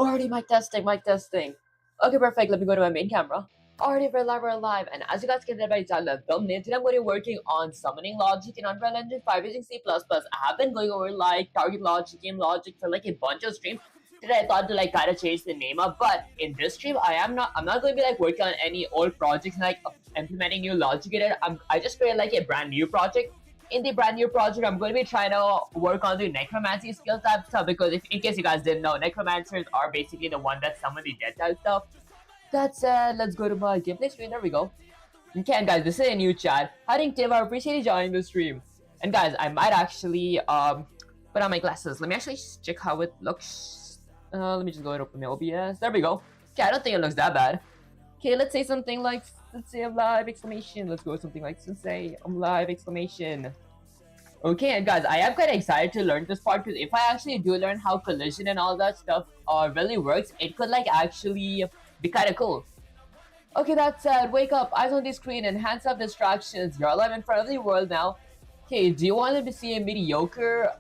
Already mic testing, mic testing. Okay, perfect. Let me go to my main camera. Already we're live. And as you guys can tell by the title and thumbnail, today I'm going to be working on summoning logic in Unreal Engine 5 using C++. I have been going over like target logic, game logic for like a bunch of streams. Today I thought to like kind of change the name up, but in this stream I'm not going to be like working on any old projects like implementing new logic in it. I just created like a brand new project. In the brand new project, I'm going to be trying to work on the necromancy skill type stuff because if in case you guys didn't know, necromancers are basically the one that summon the dead type stuff. That said, let's go to my gameplay screen. There we go. Okay, and guys, this is a new chat. Hi, Tim. I appreciate you joining the stream. And guys, I might actually put on my glasses. Let me actually check how it looks. Let me just go and open my OBS. There we go. Okay, I don't think it looks that bad. Okay, let's say something like Sensei I'm live exclamation. Let's go something like Sensei I'm live exclamation. Okay, and guys, I am kind of excited to learn this part because if I actually do learn how collision and all that stuff really works, it could like actually be kind of cool. Okay, that said, wake up, eyes on the screen, and hands up distractions. You're alive in front of the world now. Okay, do you want to see a mediocre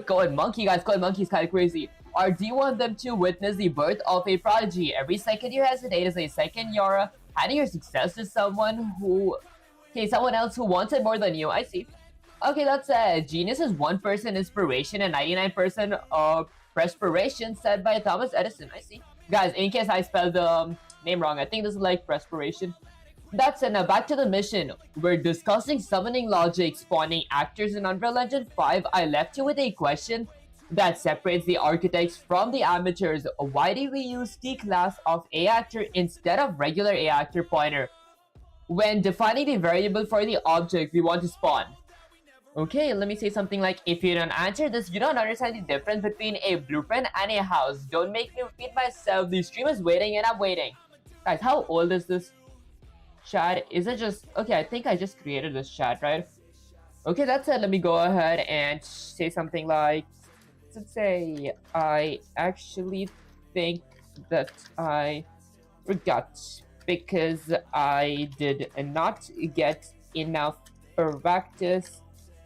Code Monkey? Guys, Code Monkey is kind of crazy. Or do you want them to witness the birth of a prodigy? Every second you hesitate is a second you're handing your success to someone else who wants it more than you. I see. Okay, that's genius is 1% inspiration and 99% perspiration, said by Thomas Edison. I see. Guys, in case I spelled the name wrong, I think this is like perspiration. That's it. Now back to the mission. We're discussing summoning logic, spawning actors in Unreal Engine 5. I left you with a question that separates the architects from the amateurs. Why do we use the class of A actor instead of regular A actor pointer when defining the variable for the object we want to spawn? Okay, let me say something like, if you don't answer this, you don't understand the difference between a blueprint and a house. Don't make me repeat myself. The stream is waiting and I'm waiting. Guys, how old is this chat? Is it just... Okay, I think I just created this chat, right? Okay, that's it. Let me go ahead and say something like... Let's say, I actually think that I forgot because I did not get enough practice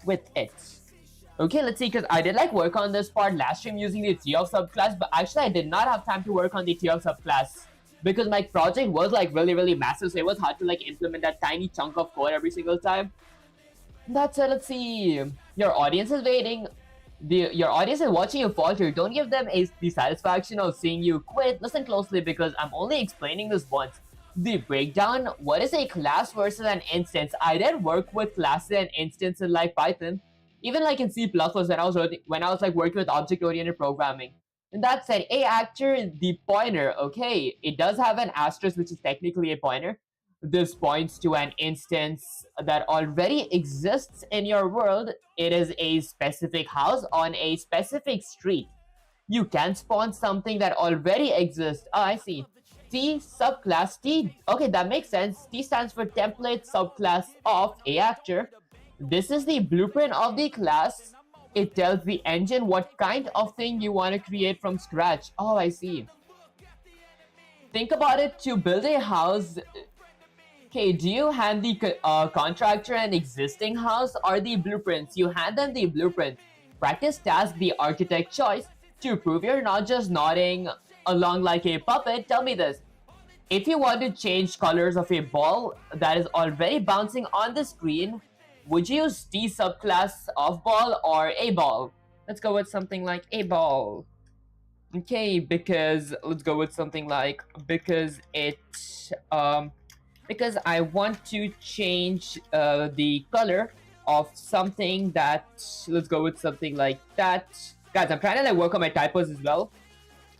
with it. Okay, let's see, because I did like work on this part last stream using the TF subclass, but actually I did not have time to work on the TF subclass because my project was like really massive, so it was hard to like implement that tiny chunk of code every single time. That's it. Let's see. Your audience is waiting. Your audience is watching you falter. Don't give them the satisfaction of seeing you quit. Listen closely because I'm only explaining this once. The breakdown, what is a class versus an instance? I did work with classes and instances like Python, even like in C++ when I was like working with object-oriented programming. And that said, a actor, the pointer, okay, it does have an asterisk, which is technically a pointer. This points to an instance that already exists in your world. It is a specific house on a specific street. You can spawn something that already exists. Oh, I see. T subclass T. Okay, that makes sense. T stands for template subclass of a actor. This is the blueprint of the class. It tells the engine what kind of thing you want to create from scratch. Oh, I see. Think about it. To build a house, okay, do you hand the contractor an existing house or the blueprints? You hand them the blueprint. Practice task the architect choice to prove you're not just nodding along like a puppet. Tell me this. If you want to change colors of a ball that is already bouncing on the screen, would you use T subclass of ball or a ball? Let's go with something like a ball. Okay, because let's go with something like because I want to change the color of something that, let's go with something like that. Guys, I'm trying to like work on my typos as well.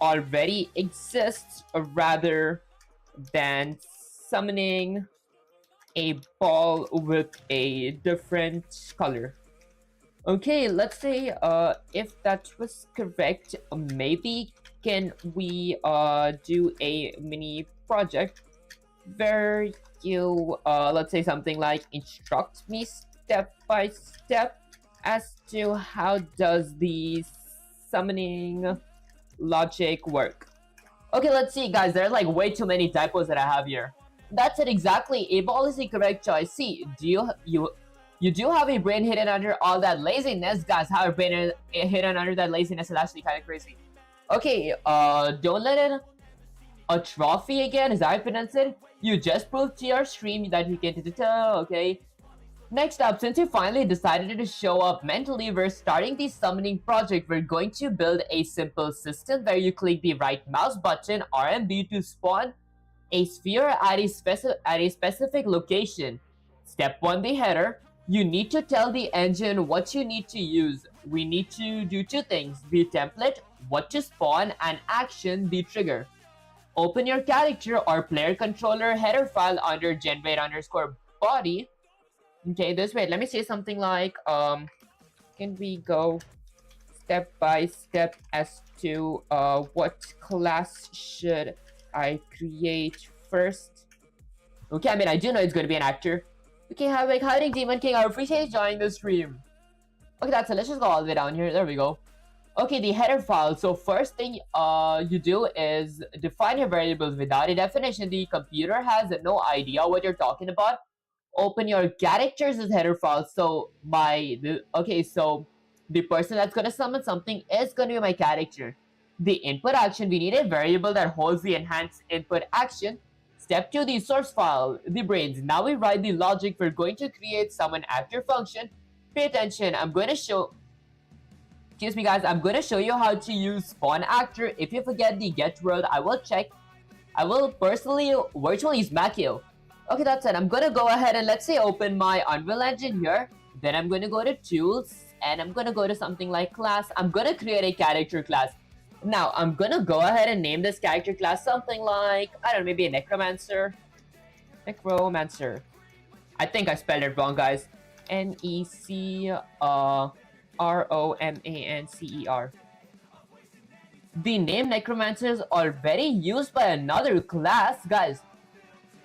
Already exists rather than summoning a ball with a different color. Okay, let's say if that was correct, maybe can we do a mini project where you let's say something like instruct me step by step as to how does the summoning logic work. Okay, let's see, guys. There are like way too many typos that I have here. That's it exactly. A ball is the correct choice. See, you do have a brain hidden under all that laziness, guys. How a brain hidden under that laziness is actually kind of crazy. Okay, don't let it a trophy again, as I pronounce it. You just proved to your stream that you can okay. Next up, since you finally decided to show up mentally, we're starting the summoning project. We're going to build a simple system where you click the right mouse button RMB to spawn a sphere at a specific location. Step 1, the header. You need to tell the engine what you need to use. We need to do two things: the template, what to spawn, and action, the trigger. Open your character or player controller header file under generate underscore body. Okay, this way. Let me say something like, can we go step by step as to what class should I create first? Okay, I mean, I do know it's going to be an actor. Okay, have like hiding Demon King. I appreciate you joining the stream. Okay, that's it. Let's just go all the way down here. There we go. Okay, the header file. So first thing you do is define your variables. Without a definition, the computer has no idea what you're talking about. Open your characters as header file. So so the person that's gonna summon something is gonna be my character. The input action, we need a variable that holds the enhanced input action. Step 2, the source file, the brains. Now we write the logic. We're going to create summon actor function. Pay attention. Excuse me guys, I'm gonna show you how to use spawn actor. If you forget the get world, I will personally virtually smack you. Okay, that's it. I'm gonna go ahead and let's say open my Unreal Engine here. Then I'm gonna go to tools and I'm gonna go to something like class. I'm gonna create a character class. Now I'm gonna go ahead and name this character class something like, I don't know, maybe a necromancer. Necromancer. I think I spelled it wrong, guys. Necromancer. The name necromancer is already used by another class, guys.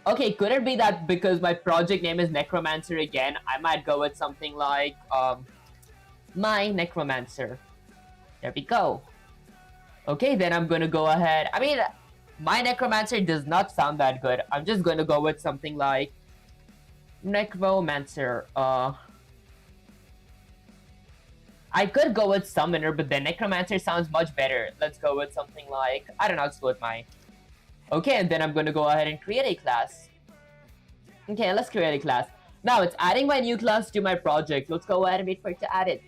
Okay, could it be that because my project name is Necromancer again, I might go with something like my Necromancer. There we go. Okay, then I'm gonna go ahead. I mean, my Necromancer does not sound that good. I'm just gonna go with something like Necromancer. I could go with Summoner, but then Necromancer sounds much better. Let's go with something like, I don't know, let's go with my... Okay, and then I'm going to go ahead and create a class. Okay, let's create a class. Now, it's adding my new class to my project. Let's go ahead and wait for it to add it.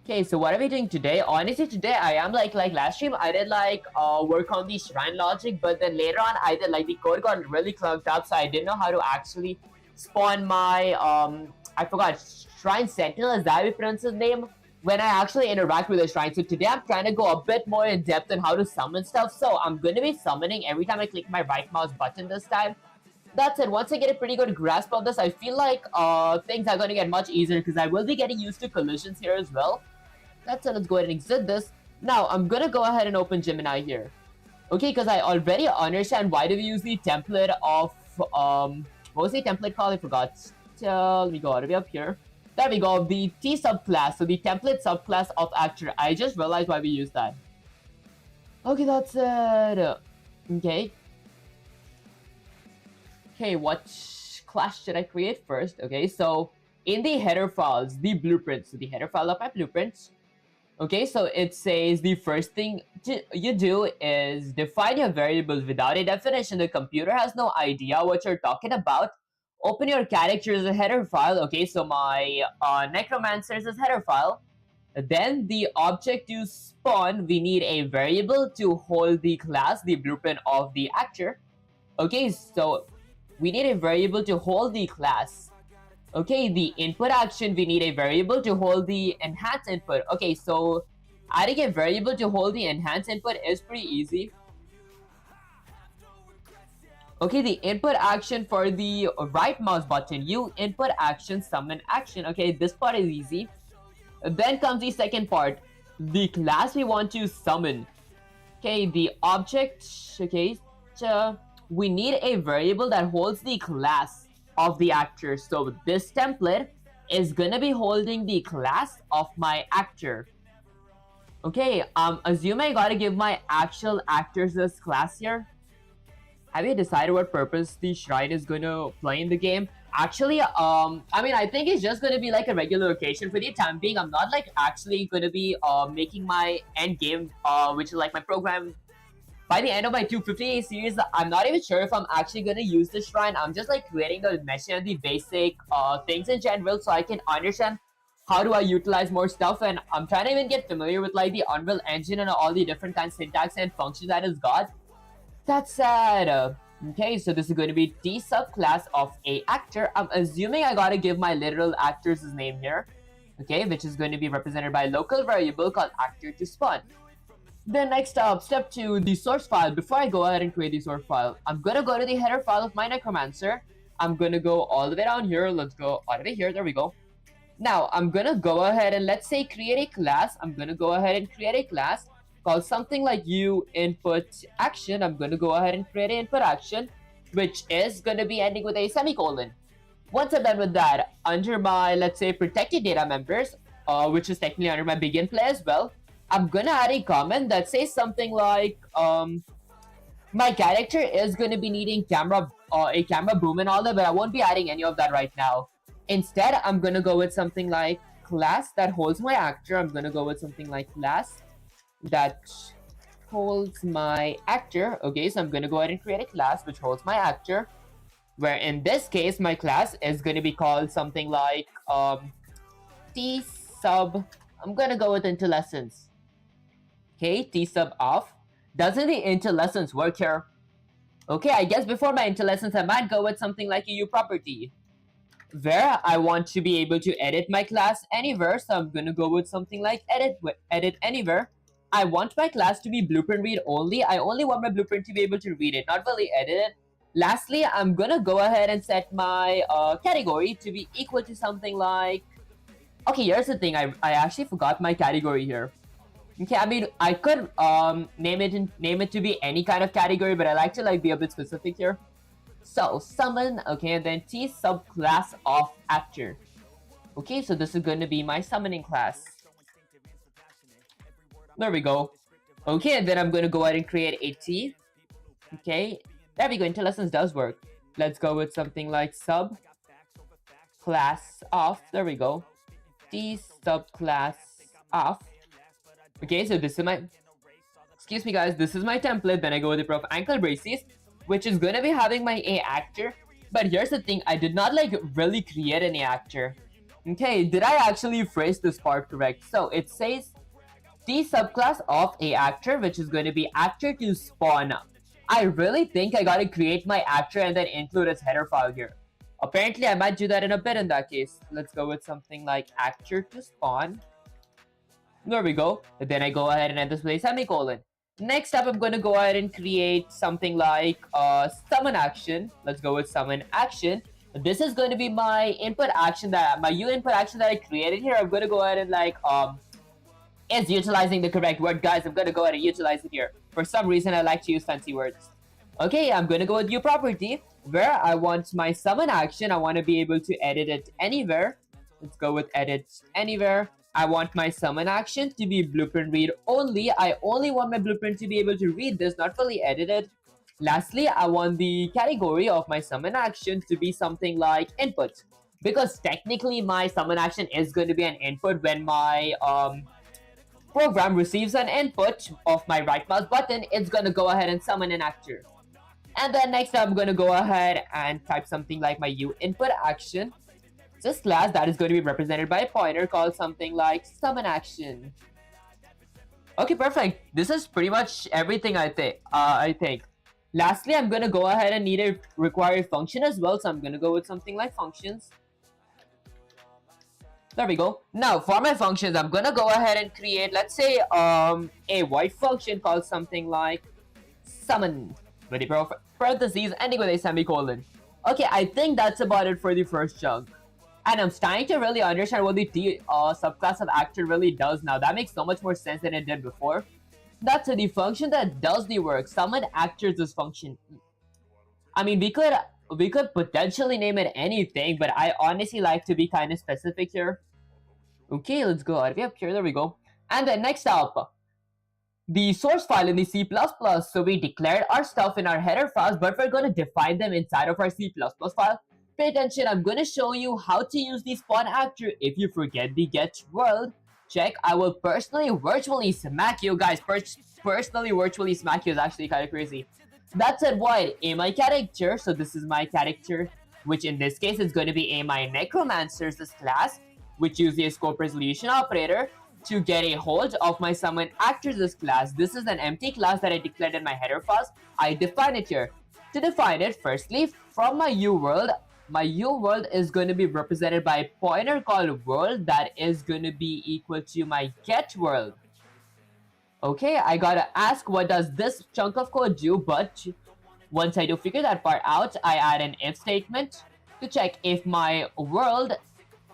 Okay, so what are we doing today? Honestly, today I am like last stream, I did work on the shrine logic, but then later on, I did the code got really clunked up, so I didn't know how to actually spawn my, I forgot, Shrine Sentinel, is that how you pronounce his name? When I actually interact with the shrine. So today I'm trying to go a bit more in depth on how to summon stuff. So I'm going to be summoning every time I click my right mouse button this time. That's it. Once I get a pretty good grasp of this, I feel like things are going to get much easier because I will be getting used to collisions here as well. That's it. Let's go ahead and exit this. Now I'm going to go ahead and open Gemini here. Okay, because I already understand why do we use the template of, what was the template called? I forgot. Let me go all the way up here. There we go, the T subclass, so the template subclass of actor. I just realized why we use that. Okay, that's it. Okay. Okay, what class should I create first? Okay, so in the header files, the blueprints, so the header file of my blueprints. Okay, so it says the first thing you do is define your variables. Without a definition, the computer has no idea what you're talking about. Open your character as a header file. Okay, so my necromancer is a header file. Then the object to spawn, we need a variable to hold the class, the blueprint of the actor. Okay, so we need a variable to hold the class. Okay, the input action, we need a variable to hold the enhance input. Okay, so adding a variable to hold the enhance input is pretty easy. Okay, the input action for the right mouse button, you input action, summon action. Okay, this part is easy. Then comes the second part, the class we want to summon. Okay, the object, okay, so we need a variable that holds the class of the actor. So this template is gonna be holding the class of my actor. Okay, assume I gotta give my actual actors this class here. Have you decided what purpose the shrine is going to play in the game? Actually, I mean, I think it's just gonna be like a regular location for the time being. I'm not like actually gonna be making my end game, which is like my program. By the end of my 250 series, I'm not even sure if I'm actually gonna use the shrine. I'm just like creating the mesh and the basic things in general, so I can understand how do I utilize more stuff. And I'm trying to even get familiar with like the Unreal Engine and all the different kinds of syntax and functions that it's got. That's sad. Okay, so this is going to be T subclass of a actor. I'm assuming I gotta give my literal actor's name here. Okay, which is going to be represented by a local variable called actor to spawn. Then next up, step 2, the source file. Before I go ahead and create the source file, I'm gonna go to the header file of my Necromancer. I'm gonna go all the way down here. Let's go all the way here. There we go. Now, I'm gonna go ahead and let's say create a class. I'm gonna go ahead and create a class called something like u input action. I'm gonna go ahead and create an input action, which is gonna be ending with a semicolon. Once I'm done with that, under my, let's say, protected data members, which is technically under my begin play as well, I'm gonna add a comment that says something like, my character is gonna be needing a camera boom and all that, but I won't be adding any of that right now. Instead, I'm gonna go with something like class that holds my actor. I'm gonna go with something like class that holds my actor. Okay, so I'm gonna go ahead and create a class which holds my actor, where in this case, my class is gonna be called something like T sub. I'm gonna go with IntelliSense. Okay, T sub off. Doesn't the IntelliSense work here? Okay, I guess before my IntelliSense, I might go with something like a U property, where I want to be able to edit my class anywhere. So I'm gonna go with something like edit anywhere. I want my class to be blueprint read only. I only want my blueprint to be able to read it, not really edit it. Lastly, I'm gonna go ahead and set my category to be equal to something like. Okay, here's the thing. I actually forgot my category here. Okay, I mean I could name it to be any kind of category, but I like to like be a bit specific here. So summon, okay, and then T subclass of actor. Okay, so this is going to be my summoning class. There we go. Okay, and then I'm going to go ahead and create a T. Okay, there we go. IntelliSense does work. Let's go with something like sub class of. There we go. T subclass of. Okay, so this is my. Excuse me, guys. This is my template. Then I go with the prof ankle braces, which is gonna be having my A actor. But here's the thing, I did not like really create an A actor. Okay, did I actually phrase this part correct? So it says the subclass of A actor, which is going to be actor to spawn. I really think I gotta create my actor and then include its header file here. Apparently, I might do that in a bit in that case. Let's go with something like actor to spawn. There we go. And then I go ahead and end this with a semicolon. Next up, I'm going to go ahead and create something like summon action. Let's go with summon action. This is going to be my input action my U input action that I created here. I'm going to go ahead and like is utilizing the correct word, guys. I'm going to go ahead and utilize it here. For some reason, I like to use fancy words. Okay, I'm going to go with U property, where I want my summon action. I want to be able to edit it anywhere. Let's go with edit anywhere. I want my summon action to be blueprint read only. I only want my blueprint to be able to read this, not fully edited. Lastly, I want the category of my summon action to be something like input, because technically my summon action is going to be an input when my program receives an input of my right mouse button. It's going to go ahead and summon an actor. And then next I'm going to go ahead and type something like my U input action. This class that is going to be represented by a pointer called something like summon action. Okay, perfect. This is pretty much everything I think. Lastly, I'm going to go ahead and need a require a function as well. So I'm going to go with something like functions. There we go. Now for my functions, I'm going to go ahead and create, let's say, a white function called something like summon with the parentheses ending with a semicolon. Okay, I think that's about it for the first chunk. And I'm starting to really understand what the T subclass of actor really does now. That makes so much more sense than it did before. That's the function that does the work. Summon actors this function. I mean, we could potentially name it anything, but I honestly like to be kind of specific here. Okay, let's go out of up here. There we go. And then next up, the source file in the C++. So we declared our stuff in our header files, but we're going to define them inside of our C++ file. Pay attention, I'm gonna show you how to use the spawn actor if you forget the get world. Check, I will personally virtually smack you guys. Personally virtually smack you is actually kind of crazy. That said, what? A my character, so this is my character, which in this case is going to be a my necromancer's class, which uses a scope resolution operator to get a hold of my summon actors class. This is an empty class that I declared in my header files. I define it here. To define it, firstly, from my UWorld, my UWorld is going to be represented by a pointer called world that is going to be equal to my get world. Okay, I gotta ask what does this chunk of code do, but once I do figure that part out, I add an if statement to check if my world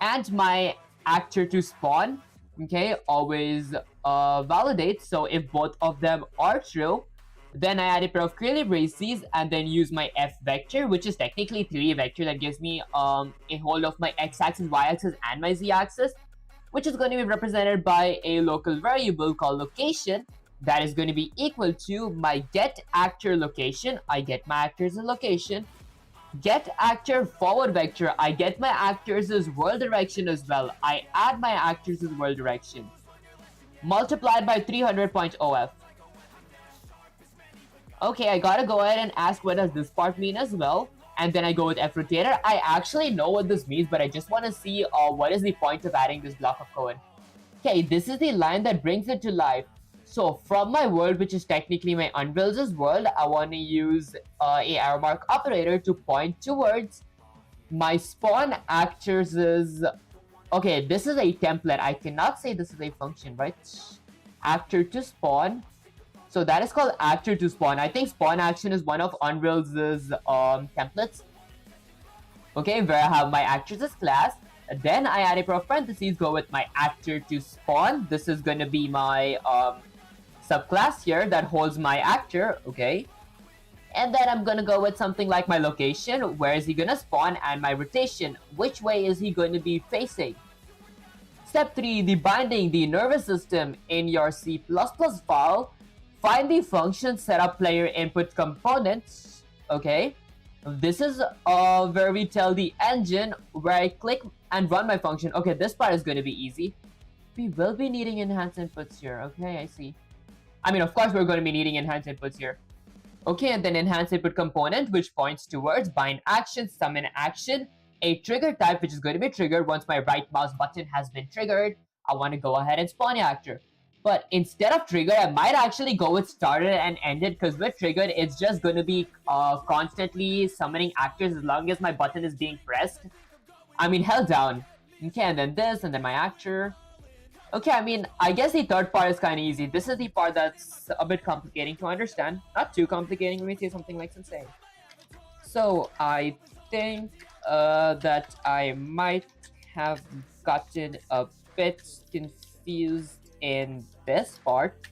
and my actor to spawn, okay, always validate. So if both of them are true, then I add a pair of curly braces and then use my f vector, which is technically 3 vector that gives me a hold of my x-axis, y-axis, and my z-axis, which is going to be represented by a local variable called location that is going to be equal to my get actor location. I get my actors' location. Get actor forward vector. I get my actors' world direction as well. I add my actors' world direction. Multiplied by 300.of. Okay, I gotta go ahead and ask what does this part mean as well. And then I go with F rotator. I actually know what this means, but I just want to see what is the point of adding this block of code. Okay, this is the line that brings it to life. So from my world, which is technically my Unreal's world, I want to use a arrow mark operator to point towards my spawn actors. Okay, this is a template. I cannot say this is a function, right? Actor to spawn. So that is called actor to spawn. I think spawn action is one of Unreal's templates. Okay, where I have my actors class. Then I add a pair of parentheses, go with my actor to spawn. This is going to be my subclass here that holds my actor, okay? And then I'm going to go with something like my location, where is he going to spawn, and my rotation, which way is he going to be facing. Step 3, the binding the nervous system in your C++ file. Find the function setup player input components, okay? This is where we tell the engine where I click and run my function. Okay, this part is going to be easy. We will be needing enhanced inputs here. Okay, I see. I mean, of course, we're going to be needing enhanced inputs here. Okay, and then enhanced input component, which points towards bind action, summon action, a trigger type, which is going to be triggered once my right mouse button has been triggered. I want to go ahead and spawn actor. But instead of trigger, I might actually go with started and ended, because with triggered, it's just going to be constantly summoning actors as long as my button is being pressed. I mean, held down. Okay, and then this, and then my actor. Okay, I mean, I guess the third part is kind of easy. This is the part that's a bit complicating to understand. Not too complicating, let me say something like sensei. So, I think that I might have gotten a bit confused in this part.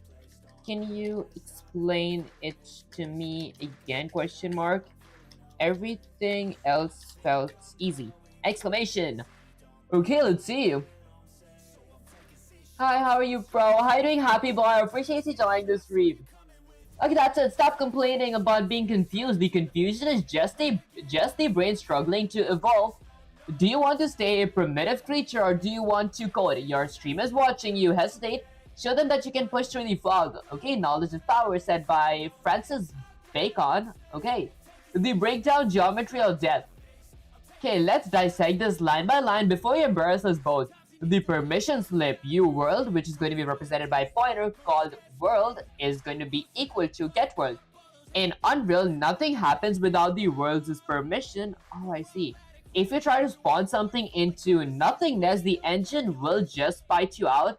Can you explain it to me again, question mark? Everything else felt easy. Exclamation. Okay, let's see. Hi, how are you, bro? How are you doing, happy boy? I appreciate you joining this stream. Okay, that's it. Stop complaining about being confused. The confusion is just the brain struggling to evolve. Do you want to stay a primitive creature, or do you want to code? Your stream is watching you hesitate. Show them that you can push through the fog. Okay, knowledge is power, said by Francis Bacon. Okay, the breakdown geometry of death. Okay, let's dissect this line by line before you embarrass us both. The permission slip UWorld, which is going to be represented by a pointer called world, is going to be equal to get world. In Unreal, nothing happens without the world's permission. Oh, I see. If you try to spawn something into nothingness, the engine will just bite you out.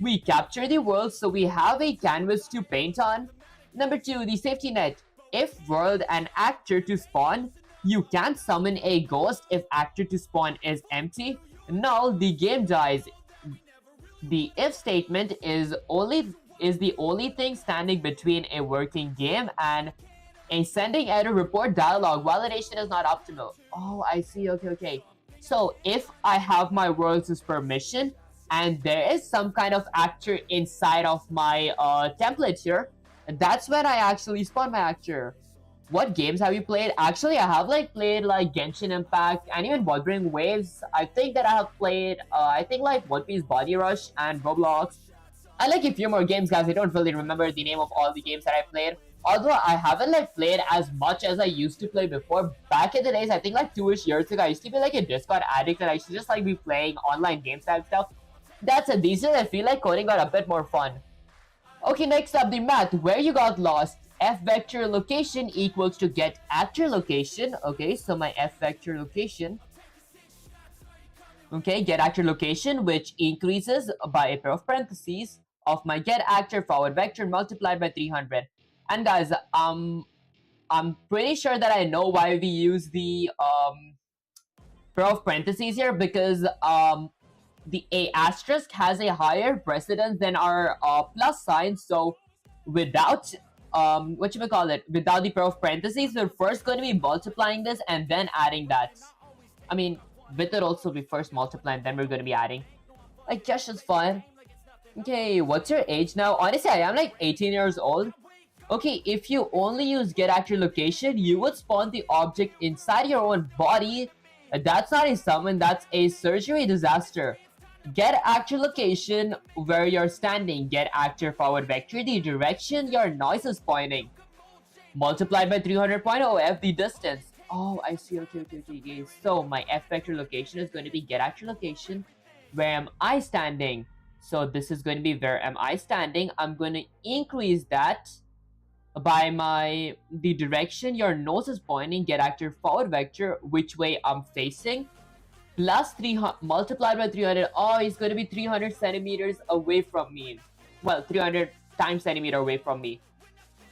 We capture the world, so we have a canvas to paint on. Number 2, the safety net. If world and actor to spawn, you can't summon a ghost if actor to spawn is empty. Null, the game dies. The if statement is the only thing standing between a working game and a sending error report dialog. Validation is not optimal. Oh, I see. Okay. So if I have my world's permission and there is some kind of actor inside of my template here, that's when I actually spawn my actor. What games have you played? Actually, I have like played like Genshin Impact and even Wuthering Waves. I think that I have played, I think like One Piece Body Rush and Roblox. I like a few more games, guys. I don't really remember the name of all the games that I played. Although I haven't like played as much as I used to play before. Back in the days, I think like 2-ish years ago, I used to be like a Discord addict and I used to just like be playing online games type stuff. That's a decent. I feel like coding got a bit more fun. Okay, next up the math. Where you got lost? F vector location equals to get actor location. Okay, so my F vector location. Okay, get actor location, which increases by a pair of parentheses of my get actor forward vector multiplied by 300. And guys, I'm pretty sure that I know why we use the pair of parentheses here, because the A asterisk has a higher precedence than our plus sign. So without what you may call it, without the pair of parentheses, we're first going to be multiplying this and then adding that. I mean, with it also we first multiply and then we're going to be adding. Like, just as fun. Okay, what's your age now? Honestly, I am like 18 years old. Okay, if you only use get actor location, you would spawn the object inside your own body. That's not a summon, that's a surgery disaster. Get actor location where you're standing. Get actor forward vector the direction your noise is pointing. Multiplied by 300.0 f the distance. Oh, I see. Okay. So my f vector location is going to be get actor location. Where am I standing? So this is going to be where am I standing. I'm going to increase that by the direction your nose is pointing. Get actor forward vector, which way I'm facing, plus 300 multiplied by 300. Oh, it's going to be 300 centimeters away from me. Well, 300 times centimeter away from me.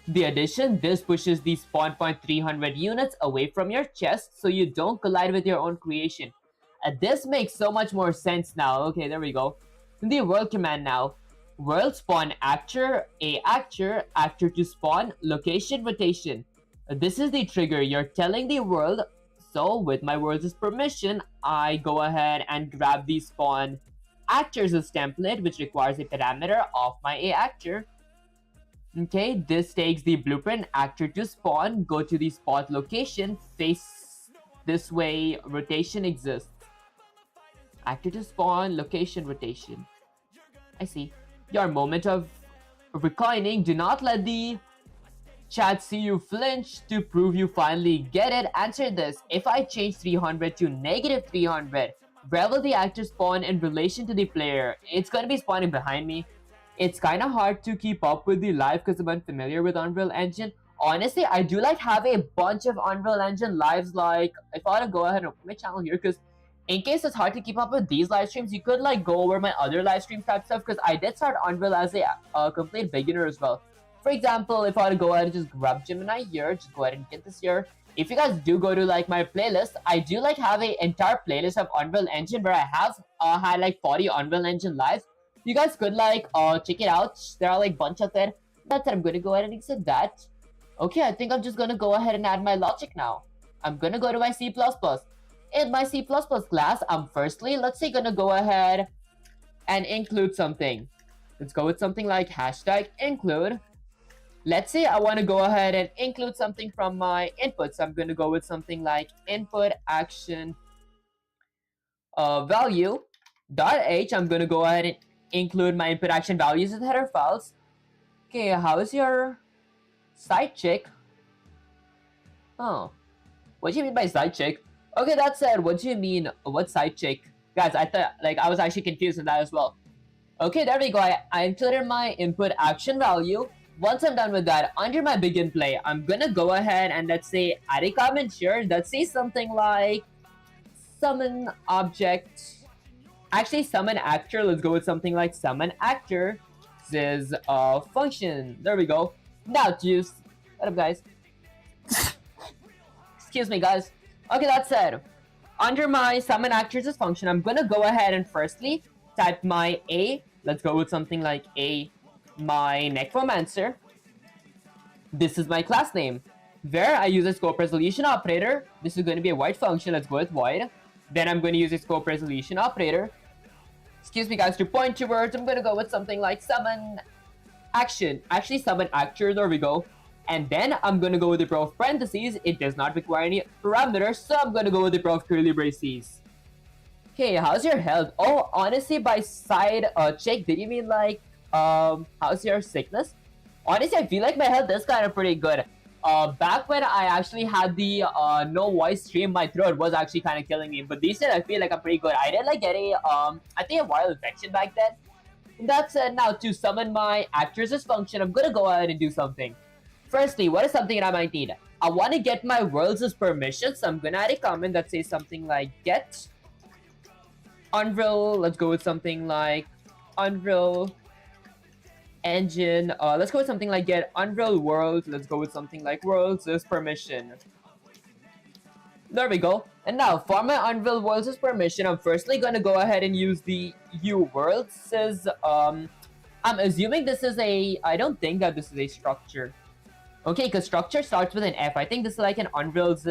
The addition, this pushes the spawn point 300 units away from your chest so you don't collide with your own creation. This makes so much more sense now. Okay, there we go. The world command now. World spawn actor, A actor, actor to spawn, location rotation. This is the trigger. You're telling the world. So with my world's permission, I go ahead and grab the spawn actors as template, which requires a parameter of my A actor. Okay, this takes the blueprint actor to spawn, go to the spot location, face this way, rotation exists. Actor to spawn, location rotation. I see. Your moment of reclining, do not let the chat see you flinch. To prove you finally get it, answer this. If I change 300 to negative 300, where will the actor spawn in relation to the player? It's gonna be spawning behind me. It's kind of hard to keep up with the live because I'm unfamiliar with Unreal Engine. Honestly, I do like have a bunch of Unreal Engine lives. Like, if I want to go ahead and open my channel here, because in case it's hard to keep up with these live streams, you could like go over my other live stream type stuff, because I did start Unreal as a complete beginner as well. For example, if I want to go ahead and just grab Gemini here, just go ahead and get this here. If you guys do go to like my playlist, I do like have an entire playlist of Unreal Engine where I have had like 40 Unreal Engine lives. You guys could like check it out. There are like bunch of it. That's it. I'm gonna go ahead and exit that. Okay, I think I'm just gonna go ahead and add my logic now. I'm gonna go to my C++. In my C++ class, I'm firstly, let's say, gonna go ahead and include something. Let's go with something like hashtag include. Let's say I want to go ahead and include something from my input. So I'm gonna go with something like input action value dot h. I'm gonna go ahead and include my input action values as header files. Okay, how is your side chick? Oh, what do you mean by side chick? Okay, that said, what do you mean? What side chick? Guys, I thought, like, I was actually confused with that as well. Okay, there we go. I included my input action value. Once I'm done with that, under my begin play, I'm gonna go ahead and let's say add a comment here that says something like summon object. Actually, summon actor. Let's go with something like summon actor. This is a function. There we go. Now to use. What up, guys? Excuse me, guys. Okay, that said, under my summon actors as function, I'm gonna go ahead and firstly type my A. Let's go with something like A, my necromancer. This is my class name. Where I use a scope resolution operator. This is going to be a void function. Let's go with void. Then I'm going to use a scope resolution operator. Excuse me, guys, to point towards, I'm gonna go with something like summon action. Actually, summon actor. There we go. And then I'm gonna go with the pro of parentheses. It does not require any parameters, so I'm gonna go with the pro of curly braces. Okay, how's your health? Oh, honestly, by side check, did you mean like how's your sickness? Honestly, I feel like my health is kind of pretty good. Back when I actually had the no voice stream, my throat was actually kind of killing me. But these days, I feel like I'm pretty good. I did like get a I think a viral infection back then. That said, now to summon my actor's dysfunction, I'm gonna go ahead and do something. Firstly, what is something that I might need? I want to get my world's permission, so I'm gonna add a comment that says something like get Unreal. Let's go with something like Unreal Engine. Let's go with something like get Unreal World. Let's go with something like world's permission. There we go. And now for my Unreal Worlds' permission, I'm firstly gonna go ahead and use the U Worlds. I'm assuming this is a. I don't think that this is a structure. Okay, because structure starts with an F. I think this is like an Unreal's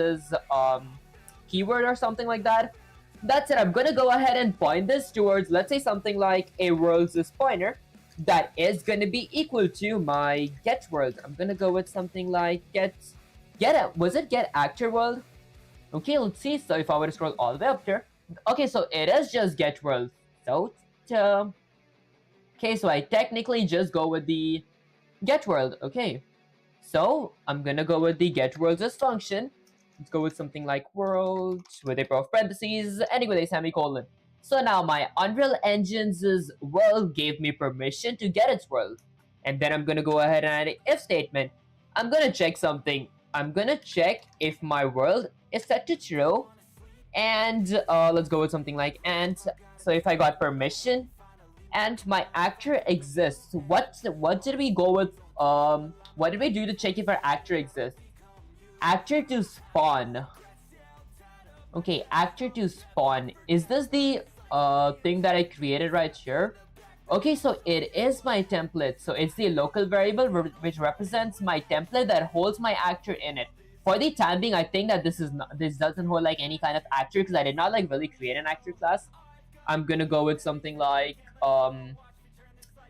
keyword or something like that. That's it. I'm gonna go ahead and point this towards, let's say, something like a world's pointer that is gonna be equal to my get world. I'm gonna go with something like was it get actor world? Okay, let's see. So if I were to scroll all the way up here, okay, so it is just get world. So okay, so I technically just go with the get world. Okay, so I'm gonna go with the get world as function. Let's go with something like world with a pair of parentheses, and with a semicolon. So now my Unreal Engine's world gave me permission to get its world. And then I'm gonna go ahead and add an if statement. I'm gonna check something. I'm gonna check if my world is set to true. And let's go with something like and. So if I got permission and my actor exists, what did we go with? What did we do to check if our actor exists? Actor to spawn. Okay, actor to spawn. Is this the thing that I created right here? Okay, so it is my template. So it's the local variable which represents my template that holds my actor in it. For the time being, I think that this doesn't hold like any kind of actor because I did not like really create an actor class. I'm gonna go with something like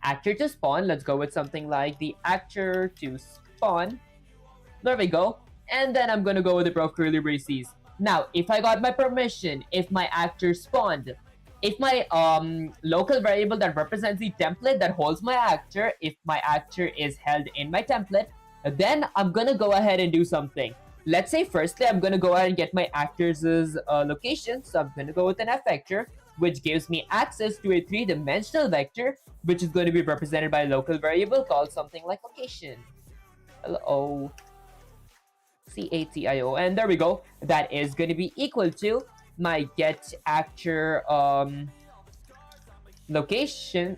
actor to spawn. Let's go with something like the actor to spawn. There we go. And then I'm gonna go with the pro curly braces. Now, if I got my permission, if my actor spawned, if my local variable that represents the template that holds my actor, if my actor is held in my template, then I'm gonna go ahead and do something. Let's say firstly, I'm gonna go ahead and get my actor's location. So I'm gonna go with an F vector, which gives me access to a three-dimensional vector, which is going to be represented by a local variable called something like location. LOCATIO, and there we go. That is going to be equal to my get actor location.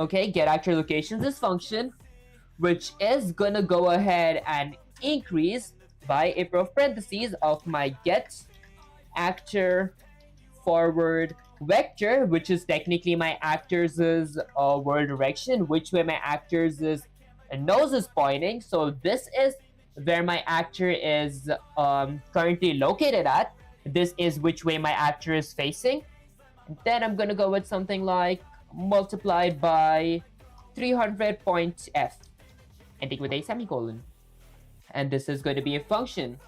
Okay, get actor locations this function, which is gonna go ahead and increase by a pair of parentheses of my get actor forward vector, which is technically my actor's world direction, which way my actor's nose is pointing. So this is where my actor is currently located at. This is which way my actor is facing. And then I'm gonna go with something like multiplied by 300.f, ending with a semicolon. And this is going to be a function.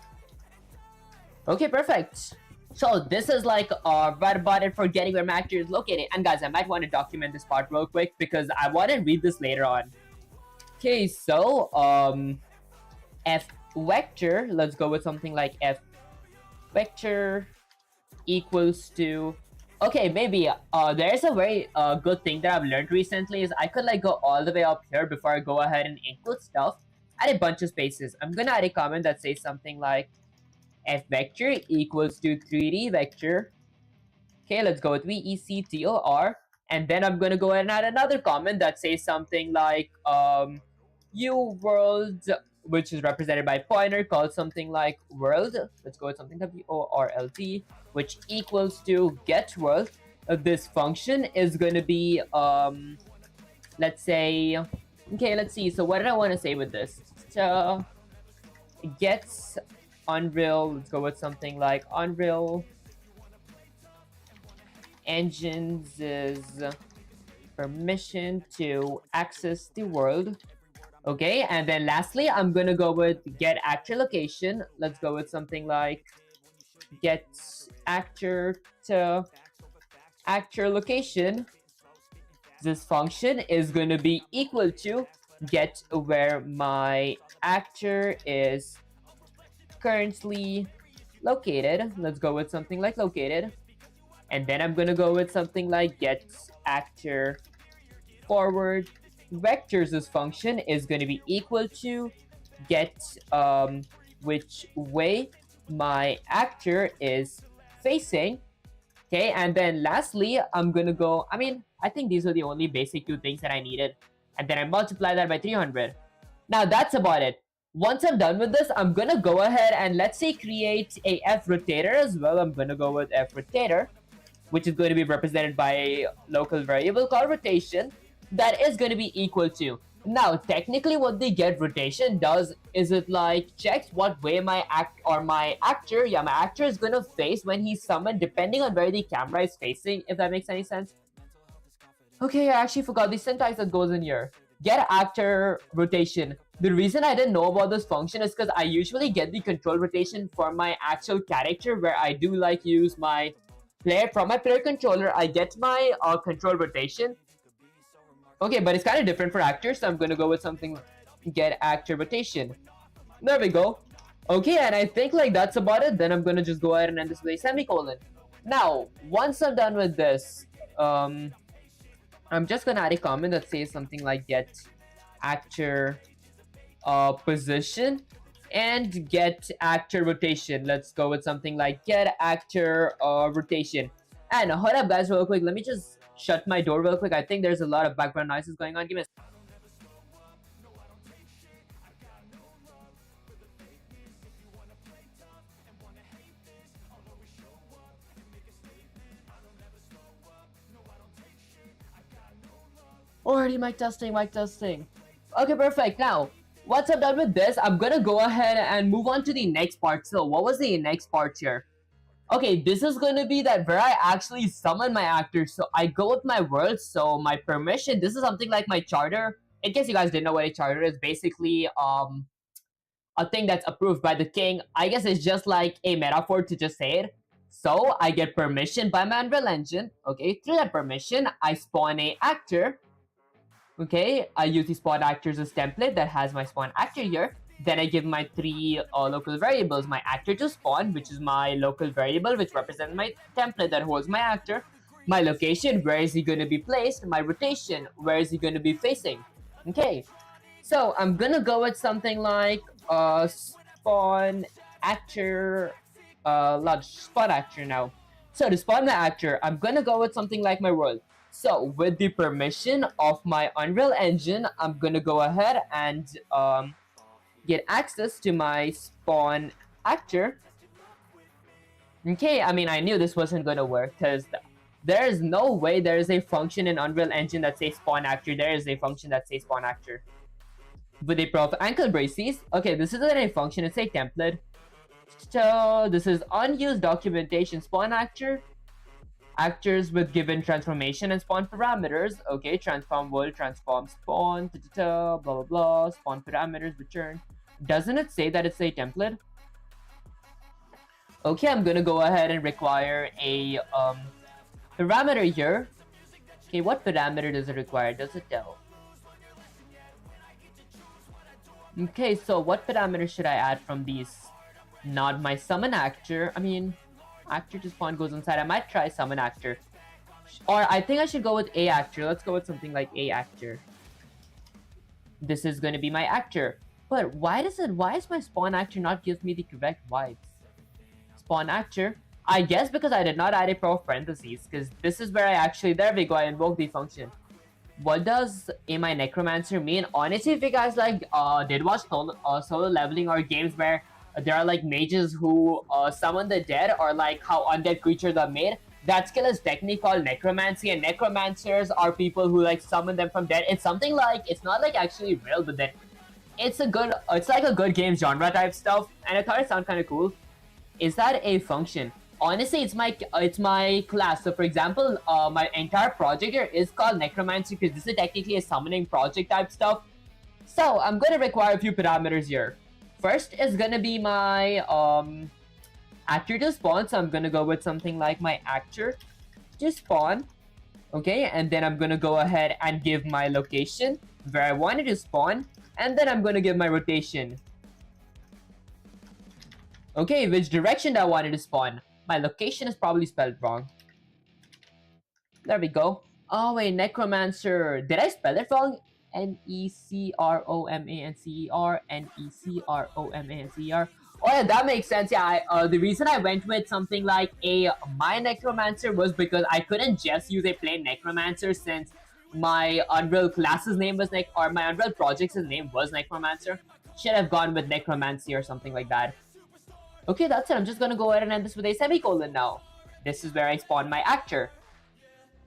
Okay, perfect. So this is like right about it for getting where my actor is located. And guys, I might want to document this part real quick because I want to read this later on. Okay, so f vector, let's go with something like f vector equals to, okay, maybe there's a very good thing that I've learned recently is I could like go all the way up here before I go ahead and include stuff, add a bunch of spaces. I'm gonna add a comment that says something like f vector equals to 3D vector. Okay, let's go with VECTOR. And then I'm gonna go ahead and add another comment that says something like u world, which is represented by pointer called something like world. Let's go with something WORLD, which equals to get world. This function is going to be, let's say, okay, let's see. So what did I want to say with this? So gets Unreal, let's go with something like Unreal Engine's permission to access the world. Okay, and then lastly, I'm gonna go with get actor location. Let's go with something like get actor to actor location. This function is going to be equal to get where my actor is currently located. Let's go with something like located. And then I'm going to go with something like get actor forward vectors. This function is going to be equal to get which way my actor is facing. Okay, and then lastly, I'm gonna go, I think these are the only basic two things that I needed. And then I multiply that by 300. Now that's about it. Once I'm done with this, I'm gonna go ahead and let's say create a F rotator as well. I'm gonna go with F rotator, which is going to be represented by a local variable called rotation that is going to be equal to. Now, technically what the get rotation does is it like checks what way my actor is going to face when he's summoned depending on where the camera is facing, if that makes any sense. Okay, I actually forgot the syntax that goes in here. Get actor rotation. The reason I didn't know about this function is because I usually get the control rotation for my actual character where I do like use my player from my player controller. I get my control rotation. Okay, but it's kind of different for actors, so I'm gonna go with something get actor rotation. There we go. Okay, and I think like that's about it. Then I'm gonna just go ahead and end this with a semicolon. Now, once I'm done with this, I'm just gonna add a comment that says something like get actor position and get actor rotation. Let's go with something like get actor rotation. And hold up guys real quick, let me just shut my door real quick. I think there's a lot of background noises going on. Give me a already mic testing. Okay, perfect. Now once I'm done with this, I'm gonna go ahead and move on to the next part. So what was the next part here? Okay, this is gonna be that where I actually summon my actors. So I go with my world, so my permission. This is something like my charter. In case you guys didn't know what a charter is, basically a thing that's approved by the king. I guess it's just like a metaphor to just say it. So I get permission by my Unreal Engine. Okay, through that permission, I spawn a actor. Okay, I use the spawn actors as template that has my spawn actor here. Then I give my three local variables, my actor to spawn, which is my local variable, which represents my template that holds my actor. My location, where is he going to be placed? My rotation, where is he going to be facing? Okay, so I'm going to go with something like spawn actor, spawn actor now. So to spawn my actor, I'm going to go with something like my world. So with the permission of my Unreal Engine, I'm going to go ahead and get access to my spawn actor. Okay, I knew this wasn't gonna work because there is no way there is a function in Unreal Engine that says spawn actor. There is a function that says spawn actor. With a prof ankle braces. Okay, this isn't a function, it's a template. So this is unused documentation spawn actor. Actors with given transformation and spawn parameters. Okay, transform world, transform spawn, blah blah blah, spawn parameters, return. Doesn't it say that it's a template? Okay, I'm gonna go ahead and require a parameter here. Okay, what parameter does it require? Does it tell? Okay, so what parameter should I add from these? Not my summon actor. Actor to spawn goes inside. I might try summon actor. Or I think I should go with a actor. Let's go with something like a actor. This is gonna be my actor. But why is my spawn actor not give me the correct vibes? Spawn actor. I guess because I did not add a prof parentheses, because this is where there we go, I invoke the function. What does Am I Necromancer mean? Honestly, if you guys did watch solo leveling or games where there are like mages who summon the dead, or like how undead creatures are made, that skill is technically called necromancy, and necromancers are people who like summon them from dead. It's something like, it's not like actually real, but then it's like a good game genre type stuff, and I thought it sounded kind of cool. Is that a function? Honestly, it's my class. So for example, my entire project here is called Necromancy because this is technically a summoning project type stuff. So I'm gonna require a few parameters here. First is gonna be my actor to spawn. So I'm gonna go with something like my actor to spawn. Okay, and then I'm gonna go ahead and give my location where I want it to spawn, and then I'm gonna give my rotation. Okay, which direction I wanted to spawn. My location is probably spelled wrong. There we go. Oh wait, Necromancer. Did I spell it wrong? Necromancer, Necromancer. Oh yeah, that makes sense. Yeah, the reason I went with something like a my Necromancer was because I couldn't just use a plain Necromancer since my Unreal class's name was or my Unreal project's name was Necromancer. Should have gone with Necromancy or something like that. Okay, that's it. I'm just gonna go ahead and end this with a semicolon now. This is where I spawn my actor.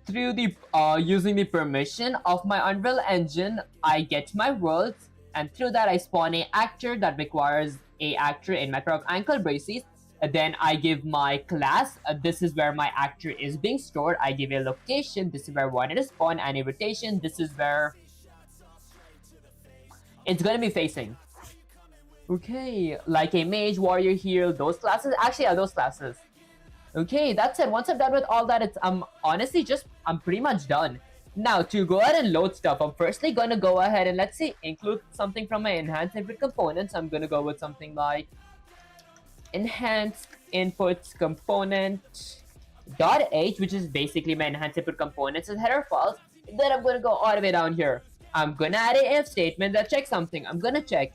Through the using the permission of my Unreal Engine, I get my worlds, and through that I spawn a actor that requires a actor in matter of ankle braces. Then I give my class. This is where my actor is being stored. I give a location. This is where I wanted to spawn, and a rotation. This is where it's gonna be facing. Okay, like a mage, warrior, heal, those classes. Actually, yeah, those classes. Okay, that's it. Once I'm done with all that, I'm honestly I'm pretty much done. Now, to go ahead and load stuff, I'm firstly gonna go ahead and let's say include something from my enhanced input components. I'm gonna go with something like enhanced input component .h, which is basically my enhanced input components as header files. Then I'm gonna go all the way down here. I'm gonna add a if statement that checks something. I'm gonna check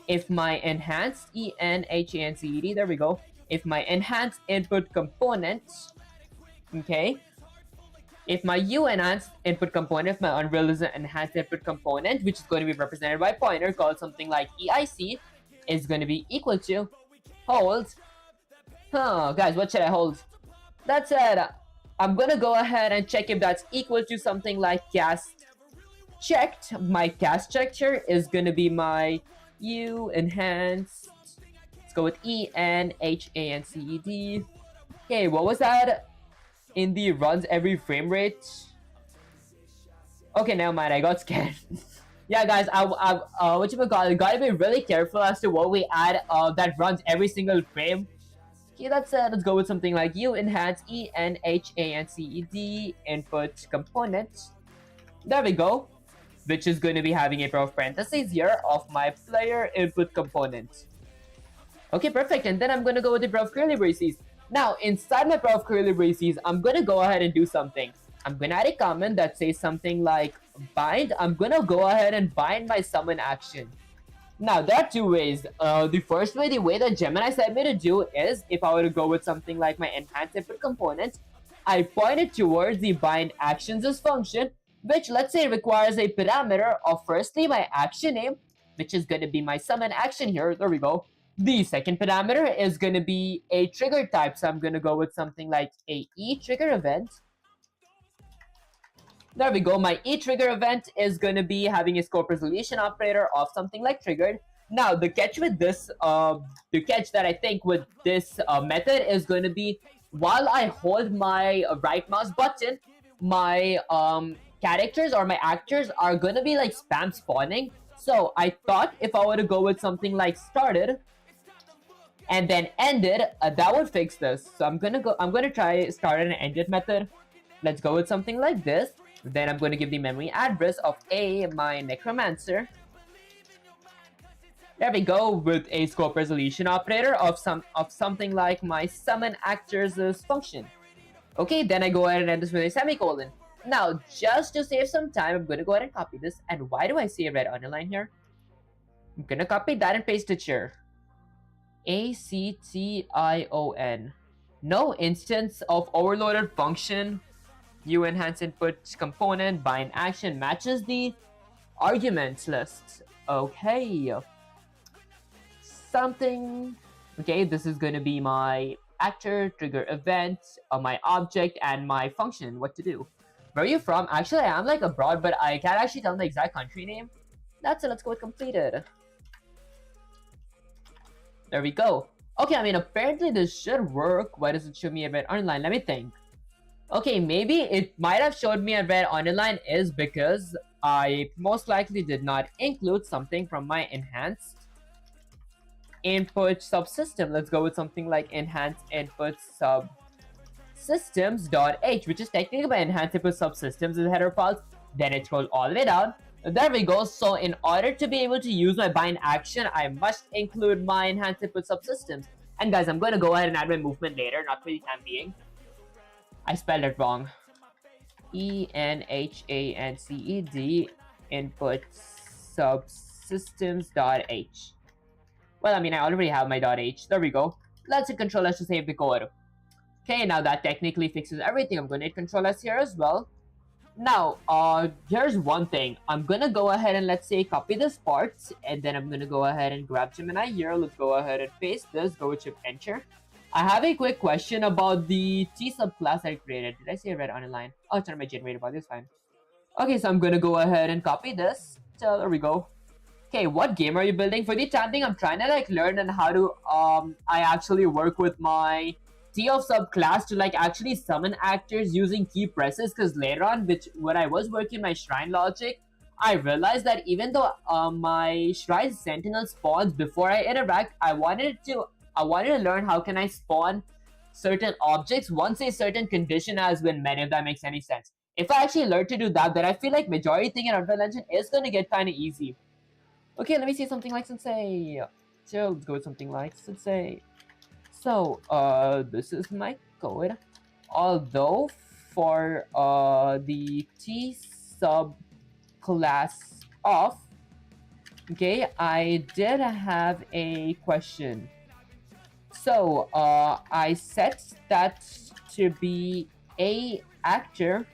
if my enhanced enhanced, there we go. If my enhanced input component, okay, if my enhanced input component, if my Unreal is an enhanced input component, which is going to be represented by a pointer called something like EIC, is going to be equal to hold. Guys, what should I hold? That's it. I'm going to go ahead and check if that's equal to something like cast checked. My cast checked here is going to be my enhanced. Let's go with enhanced. Okay, what was that? In the runs every frame rate. Okay, never mind. I got scared. Yeah, guys, gotta be really careful as to what we add. That runs every single frame. Okay, that's it. Let's go with something like enhanced input component. There we go. Which is going to be having a pair of parentheses here of my player input component. Okay, perfect. And then I'm going to go with the pair of curly braces. Now, inside my pair of curly braces, I'm going to go ahead and do something. I'm going to add a comment that says something like bind. I'm going to go ahead and bind my summon action. Now, there are two ways. The first way, the way that Gemini said me to do is, if I were to go with something like my enhanced input component, I point it towards the bind actions as function, which let's say requires a parameter of firstly my action name, which is going to be my summon action here. There we go. The second parameter is going to be a trigger type. So I'm going to go with something like a e-trigger event. There we go. My e-trigger event is going to be having a scope resolution operator of something like triggered. Now, the catch with this, the catch that I think with this method is going to be while I hold my right mouse button, my characters or my actors are going to be like spam spawning. So I thought if I were to go with something like started and then ended, that would fix this. So I'm gonna try started and ended method. Let's go with something like this. Then I'm going to give the memory address of my Necromancer. There we go, with a scope resolution operator of something like my summon actors function. Okay, then I go ahead and end this with a semicolon. Now, just to save some time, I'm going to go ahead and copy this. And why do I see a red underline here? I'm going to copy that and paste it here. ACTION. No instance of overloaded function enhanced input component bind action matches the arguments list. Okay. Something. Okay, this is going to be my actor, trigger event, my object, and my function. What to do. Where are you from? Actually, I am like abroad, but I can't actually tell the exact country name. That's it. Let's go with completed. There we go. Okay, I mean, apparently this should work. Why does it show me a red underline? Let me think. Okay, maybe it might have showed me a red underline is because I most likely did not include something from my enhanced input subsystem. Let's go with something like enhanced input subsystems.h, which is technically my enhanced input subsystems is header files. Then it scrolls all the way down. There we go. So in order to be able to use my bind action, I must include my enhanced input subsystems. And guys, I'm going to go ahead and add my movement later, not for the time being. I spelled it wrong. enhanced input subsystems.h. Well, I mean, I already have my .h. There we go. Let's hit Control S to save the code. Okay, now that technically fixes everything. I'm going to hit Control S here as well. Now, here's one thing. I'm going to go ahead and let's say copy this part. And then I'm going to go ahead and grab Gemini here. Let's go ahead and paste this. Go with Shift Enter. I have a quick question about the T subclass I created. Did I say red underline? Oh, it's not my generator bar. This is fine. Okay, so I'm going to go ahead and copy this. So there we go. Okay, what game are you building? For the time being, I'm trying to like learn on how to I actually work with my T of subclass to like actually summon actors using key presses, because later on, when I was working my shrine logic, I realized that even though my shrine sentinel spawns before I interact, I wanted to learn how can I spawn certain objects once a certain condition has been met, if that makes any sense. If I actually learn to do that, then I feel like majority thing in Unreal Engine is gonna get kind of easy. Okay, let me see something like Sensei. So let's go with something like Sensei. So, this is my code. Although for the T sub class of, okay, I did have a question. So, I set that to be a actor,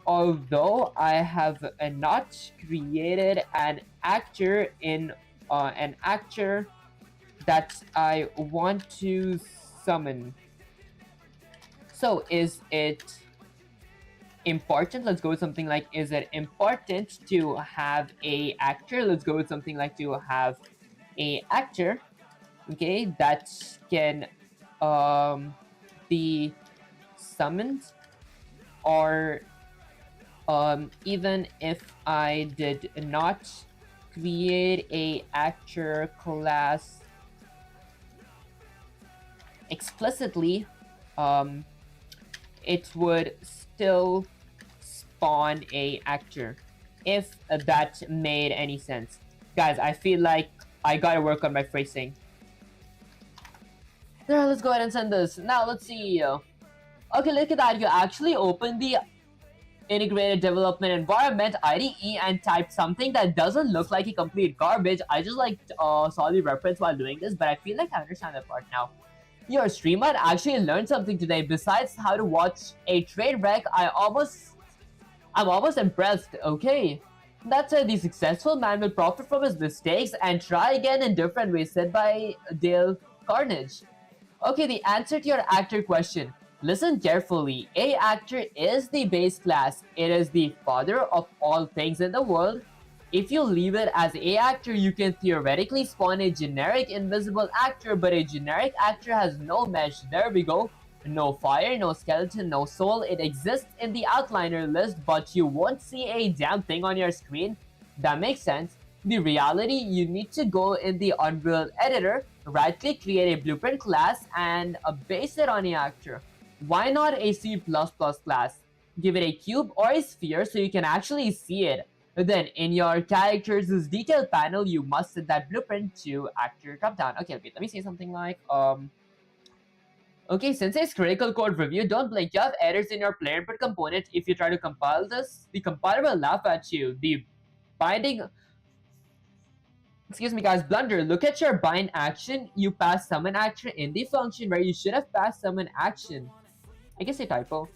although I have not created an actor in an actor that I want to summon. So is it important? Let's go with something like, is it important to have a actor? Let's go with something like to have a actor, okay, that can be summoned, or even if I did not create a actor class explicitly, it would still spawn a actor, if that made any sense. Guys, I feel like I gotta work on my phrasing. There, let's go ahead and send this. Now, let's see. Okay, look at that. You actually open the integrated development environment IDE and typed something that doesn't look like a complete garbage. I just like saw the reference while doing this, but I feel like I understand that part now. Your streamer actually learned something today. Besides how to watch a train wreck, I'm almost impressed. Okay, that said, the successful man will profit from his mistakes and try again in different ways, said by Dale Carnage. Okay, the answer to your actor question. Listen carefully. A actor is the base class. It is the father of all things in the world. If you leave it as a actor, you can theoretically spawn a generic invisible actor, but a generic actor has no mesh. There we go. No fire, no skeleton, no soul. It exists in the outliner list, but you won't see a damn thing on your screen. That makes sense. The reality, you need to go in the Unreal editor, right click, create a blueprint class, and base it on the actor. Why not a C++ class? Give it a cube or a sphere so you can actually see it. Then in your character's detail panel, you must set that blueprint to actor dropdown. Okay, let me say something like, okay, since it's critical code review, don't blink. You have errors in your player input component. If you try to compile this, the compiler will laugh at you. The binding, excuse me guys, blunder. Look at your bind action. You pass summon action in the function where you should have passed summon action. I guess a typo.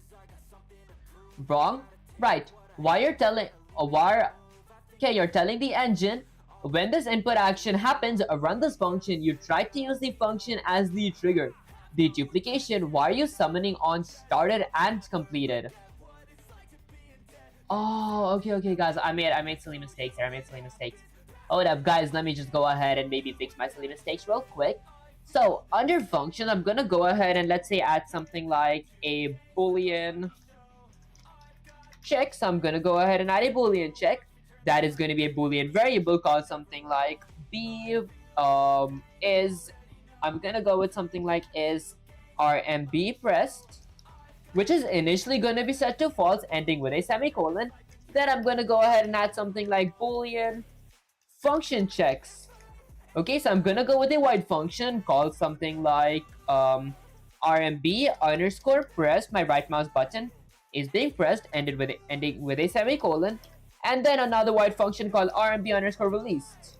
Wrong? Right. Why you're telling, okay, you're telling the engine, when this input action happens, run this function. You try to use the function as the trigger. The duplication, why are you summoning on started and completed? Oh, okay, guys. I made silly mistakes here. Hold up, guys. Let me just go ahead and maybe fix my silly mistakes real quick. So under function, I'm gonna go ahead and let's say add something like a boolean check. So I'm gonna go ahead and add a boolean check. That is gonna be a boolean variable called something like b is. I'm gonna go with something like is RMB pressed, which is initially gonna be set to false, ending with a semicolon. Then I'm gonna go ahead and add something like boolean function checks. Okay, so I'm gonna go with a void function called something like RMB underscore pressed. My right mouse button is being pressed, ending with a semicolon, and then another void function called RMB underscore released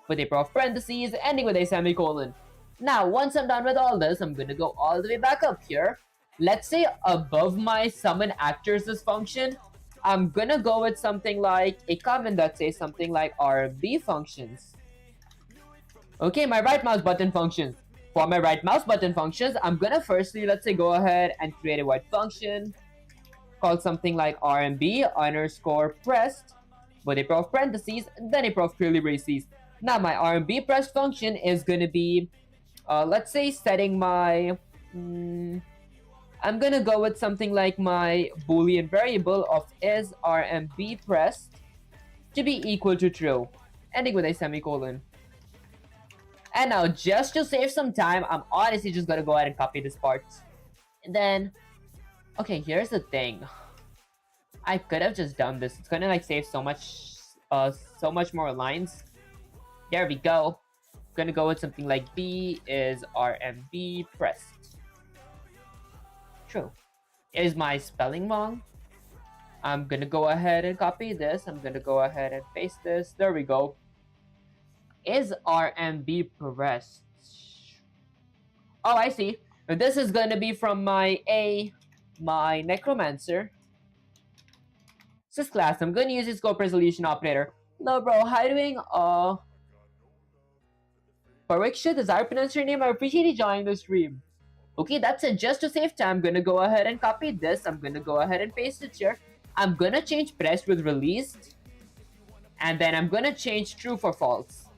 with a prof parentheses, ending with a semicolon. Now, once I'm done with all this, I'm gonna go all the way back up here. Let's say above my summon actors function, I'm gonna go with something like a comment that says something like RB functions. Okay, my right mouse button functions. For my right mouse button functions, I'm gonna firstly, let's say, go ahead and create a void function called something like RMB underscore pressed with a prof parentheses, then a prof curly braces. Now my RMB pressed function is gonna be, let's say, setting my, I'm gonna go with something like my boolean variable of is RMB pressed to be equal to true, ending with a semicolon. And now, just to save some time, I'm honestly just gonna go ahead and copy this part. And then, okay, here's the thing. I could have just done this. It's gonna like save so much more lines. There we go. I'm gonna go with something like B is RMB pressed. True. Is my spelling wrong? I'm gonna go ahead and copy this. I'm gonna go ahead and paste this. There we go. Is RMB pressed? Oh, I see. This is gonna be from my necromancer sysclass. I'm gonna use the scope resolution operator. No, bro, how you doing? Pariksha, is I pronounce your name? I appreciate you joining the stream. Okay, that's it. Just to save time, I'm gonna go ahead and copy this. I'm gonna go ahead and paste it here. I'm gonna change pressed with released, and then I'm gonna change true for false.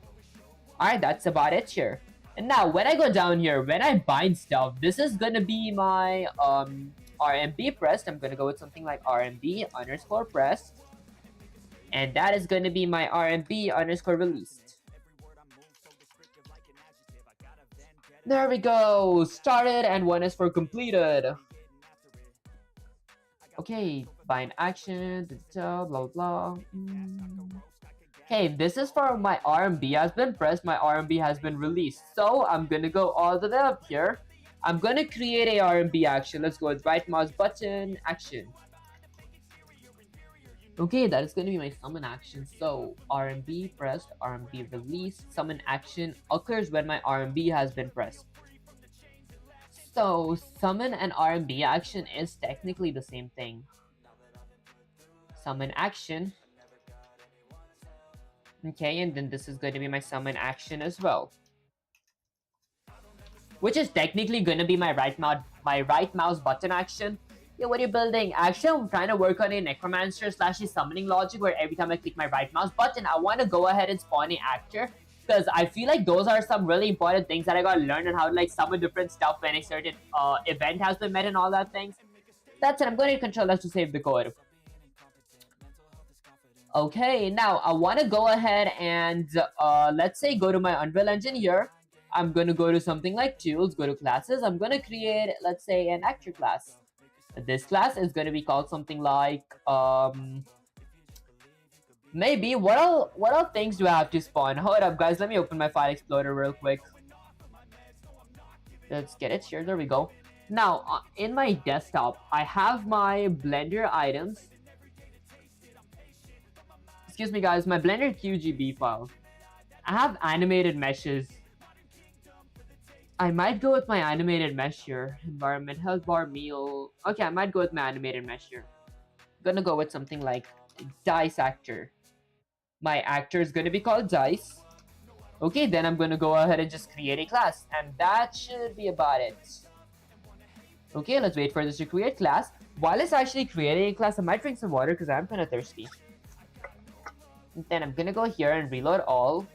Alright, that's about it here. And now, when I go down here, when I bind stuff, this is gonna be my RMB pressed. I'm gonna go with something like RMB underscore pressed. And that is gonna be my RMB underscore released. There we go! Started and one is for completed. Okay, bind action, blah blah. Okay, this is for my RMB has been pressed, my RMB has been released. So I'm gonna go all the way up here. I'm gonna create a RMB action. Let's go with right mouse button action. Okay, that is gonna be my summon action. So RMB pressed, RMB released. Summon action occurs when my RMB has been pressed. So summon and RMB action is technically the same thing. Summon action. Okay, and then this is going to be my summon action as well, which is technically going to be my right mouse button action. Yeah, what are you building? Actually, I'm trying to work on a necromancer / a summoning logic where every time I click my right mouse button, I want to go ahead and spawn an actor, because I feel like those are some really important things that I gotta learn on how to like summon different stuff when a certain event has been met and all that things. That's it. I'm going to control that to save the code. Okay, now I want to go ahead and let's say go to my Unreal Engine here. I'm going to go to something like tools, go to classes. I'm going to create, let's say, an actor class. This class is going to be called something like maybe what all things do I have to spawn? Hold up, guys. Let me open my file explorer real quick. Let's get it here. There we go. Now in my desktop, I have my Blender items. Excuse me, guys, my Blender QGB file. I have animated meshes. I might go with my animated mesh here. Environment, health bar, meal. Okay, I might go with my animated mesh here. I'm gonna go with something like Dice Actor. My actor is gonna be called Dice. Okay, then I'm gonna go ahead and just create a class. And that should be about it. Okay, let's wait for this to create class. While it's actually creating a class, I might drink some water because I'm kind of thirsty. Then I'm gonna go here and reload all.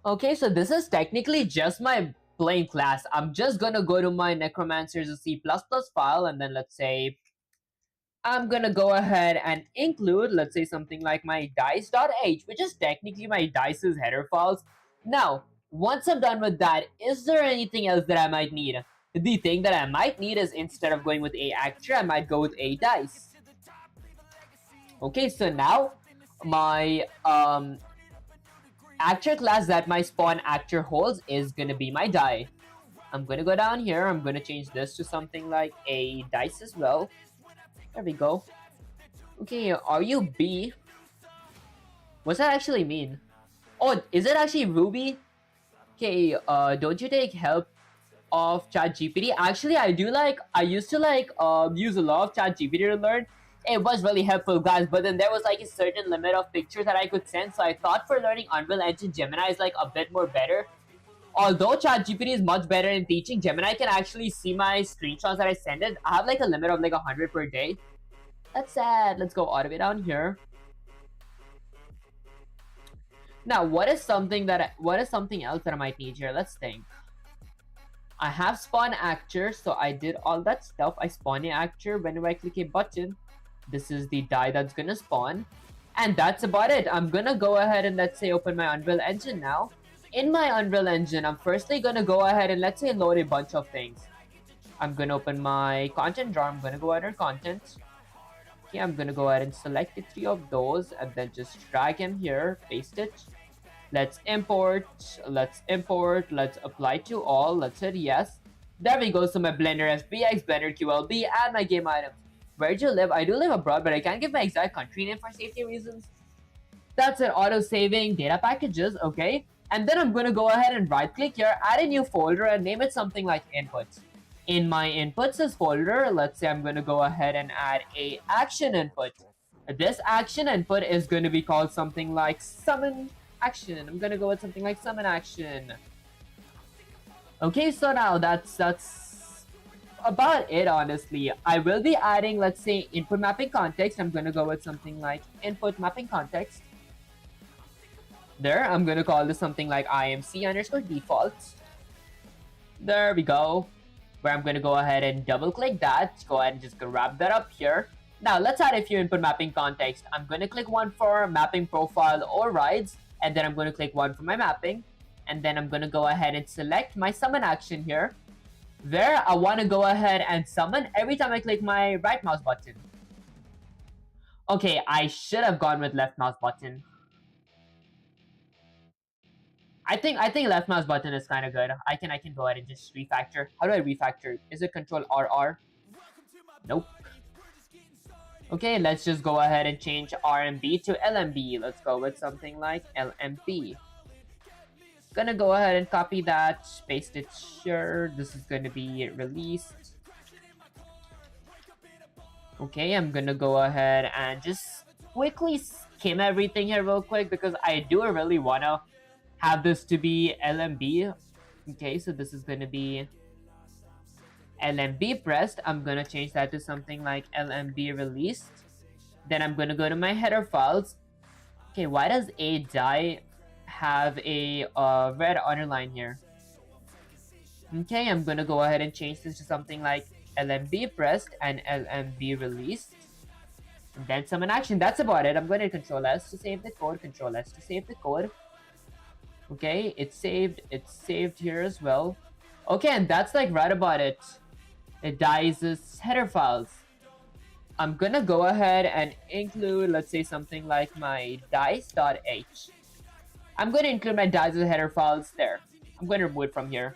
Okay, so this is technically just my plain class. I'm just gonna go to my Necromancer's C++ file, and then let's say I'm gonna go ahead and include, let's say, something like my dice.h, which is technically my dice's header files. Now, once I'm done with that, is there anything else that I might need? The thing that I might need is, instead of going with a actor, I might go with a dice. Okay, so now my actor class that my spawn actor holds is gonna be my die. I'm gonna go down here, I'm gonna change this to something like a dice as well. There we go. Okay, are you B? What's that actually mean? Oh, is it actually Ruby? Okay, don't you take help of ChatGPT? Actually, I used to use a lot of ChatGPT to learn. It was really helpful, guys, but then there was like a certain limit of pictures that I could send, so I thought for learning Unreal Engine, Gemini is like a bit more better. Although ChatGPT is much better in teaching, Gemini can actually see my screenshots that I send it. I have like a limit of like 100 per day. That's sad. Let's go all the way down here. Now, what is something else that I might need here? Let's think. I have spawn actor, so I did all that stuff. I spawn an actor whenever I click a button. This is the die that's gonna spawn. And that's about it. I'm gonna go ahead and, let's say, open my Unreal Engine now. In my Unreal Engine, I'm firstly gonna go ahead and, let's say, load a bunch of things. I'm gonna open my content drawer. I'm gonna go under content. Okay, I'm gonna go ahead and select the 3 of those and then just drag him here, paste it. Let's import, let's apply to all, let's hit yes. There we go, so my Blender FBX, Blender QLB, and my game items. Where do you live? I do live abroad, but I can't give my exact country name for safety reasons. That's it, auto-saving, data packages, okay. And then I'm gonna go ahead and right-click here, add a new folder, and name it something like inputs. In my inputs folder, let's say I'm gonna go ahead and add a action input. This action input is going to be called something like summon action. I'm gonna go with something like summon action. Okay, so now that's about it, honestly. I will be adding, let's say, input mapping context. I'm gonna go with something like input mapping context. There, I'm gonna call this something like IMC underscore default. There we go. Where I'm gonna go ahead and double click that. Go ahead and just grab that up here. Now let's add a few input mapping context. I'm gonna click one for mapping profile or rides, and then I'm gonna click one for my mapping, and then I'm gonna go ahead and select my summon action here, where I wanna go ahead and summon every time I click my right mouse button. Okay, I should have gone with left mouse button. I think left mouse button is kind of good. I can go ahead and just refactor. How do I refactor? Is it Control RR? Nope. Okay, let's just go ahead and change RMB to LMB. Let's go with something like LMB. Gonna go ahead and copy that, paste it here. This is gonna be released. Okay, I'm gonna go ahead and just quickly skim everything here real quick because I do really wanna have this to be LMB. Okay, so this is gonna be LMB pressed. I'm gonna change that to something like LMB released. Then I'm gonna go to my header files. Okay, why does a die have a red underline here? Okay, I'm gonna go ahead and change this to something like LMB pressed and LMB released. And then summon action. That's about it. I'm going to Control S to save the code, Control S to save the code. Okay, it's saved here as well. Okay, and that's like right about it. It dies as header files. I'm gonna go ahead and include, let's say, something like my dice.h. I'm gonna include my dice as header files there. I'm gonna remove it from here.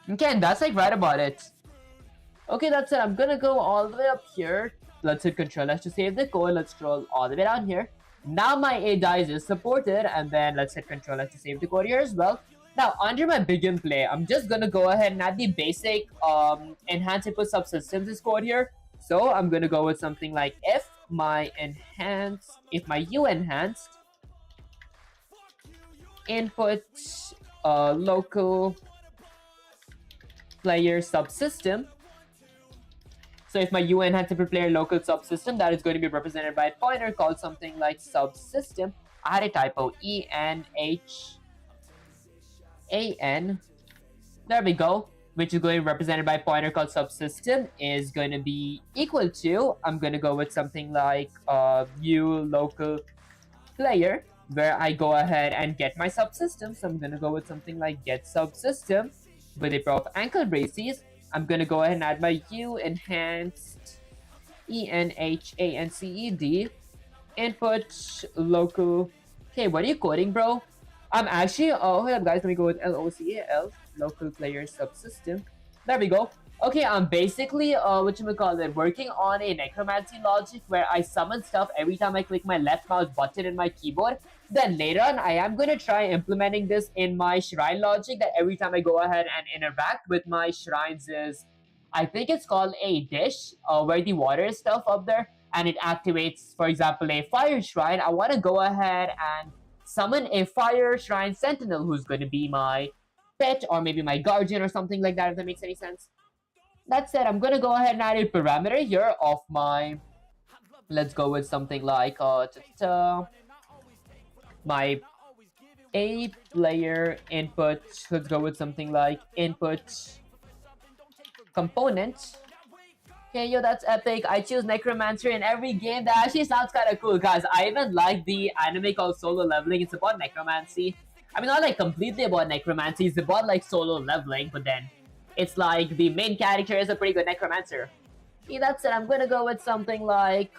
Okay, and that's like right about it. Okay, that's it. I'm gonna go all the way up here. Let's hit Control S to save the code. Let's scroll all the way down here. Now my A dice is supported, and then let's hit Control S to save the code here as well. Now under my begin play, I'm just gonna go ahead and add the basic enhance input subsystems code here. So I'm gonna go with something like if my U enhanced input local player subsystem. So if my U enhanced input player local subsystem, that is going to be represented by a pointer called something like subsystem. I had a typo, ENH AN. There we go. Which is going to be represented by a pointer called subsystem is going to be equal to, I'm going to go with something like view local player, where I go ahead and get my subsystem. So I'm going to go with something like get subsystem with a pair of ankle braces. I'm going to go ahead and add my U enhanced ENHANCED input local. Okay, what are you coding, bro? I'm actually, oh, hold up, guys. Let me go with LOCAL, local player subsystem. There we go. Okay, I'm basically, whatchamacallit, working on a necromancy logic where I summon stuff every time I click my left mouse button in my keyboard. Then later on, I am going to try implementing this in my shrine logic, that every time I go ahead and interact with my shrines is, I think it's called a dish, where the water is stuff up there, and it activates, for example, a fire shrine. I want to go ahead and summon a fire shrine sentinel who's going to be my pet or maybe my guardian or something like that, if that makes any sense. That said, I'm going to go ahead and add a parameter here of my, let's go with something like my a player input. Let's go with something like input component. Okay, yo, that's epic. I choose Necromancer in every game. That actually sounds kind of cool, guys. I even like the anime called Solo Leveling. It's about necromancy. I mean, not like completely about necromancy. It's about like solo leveling, but then it's like the main character is a pretty good necromancer. Okay, that's it. I'm gonna go with something like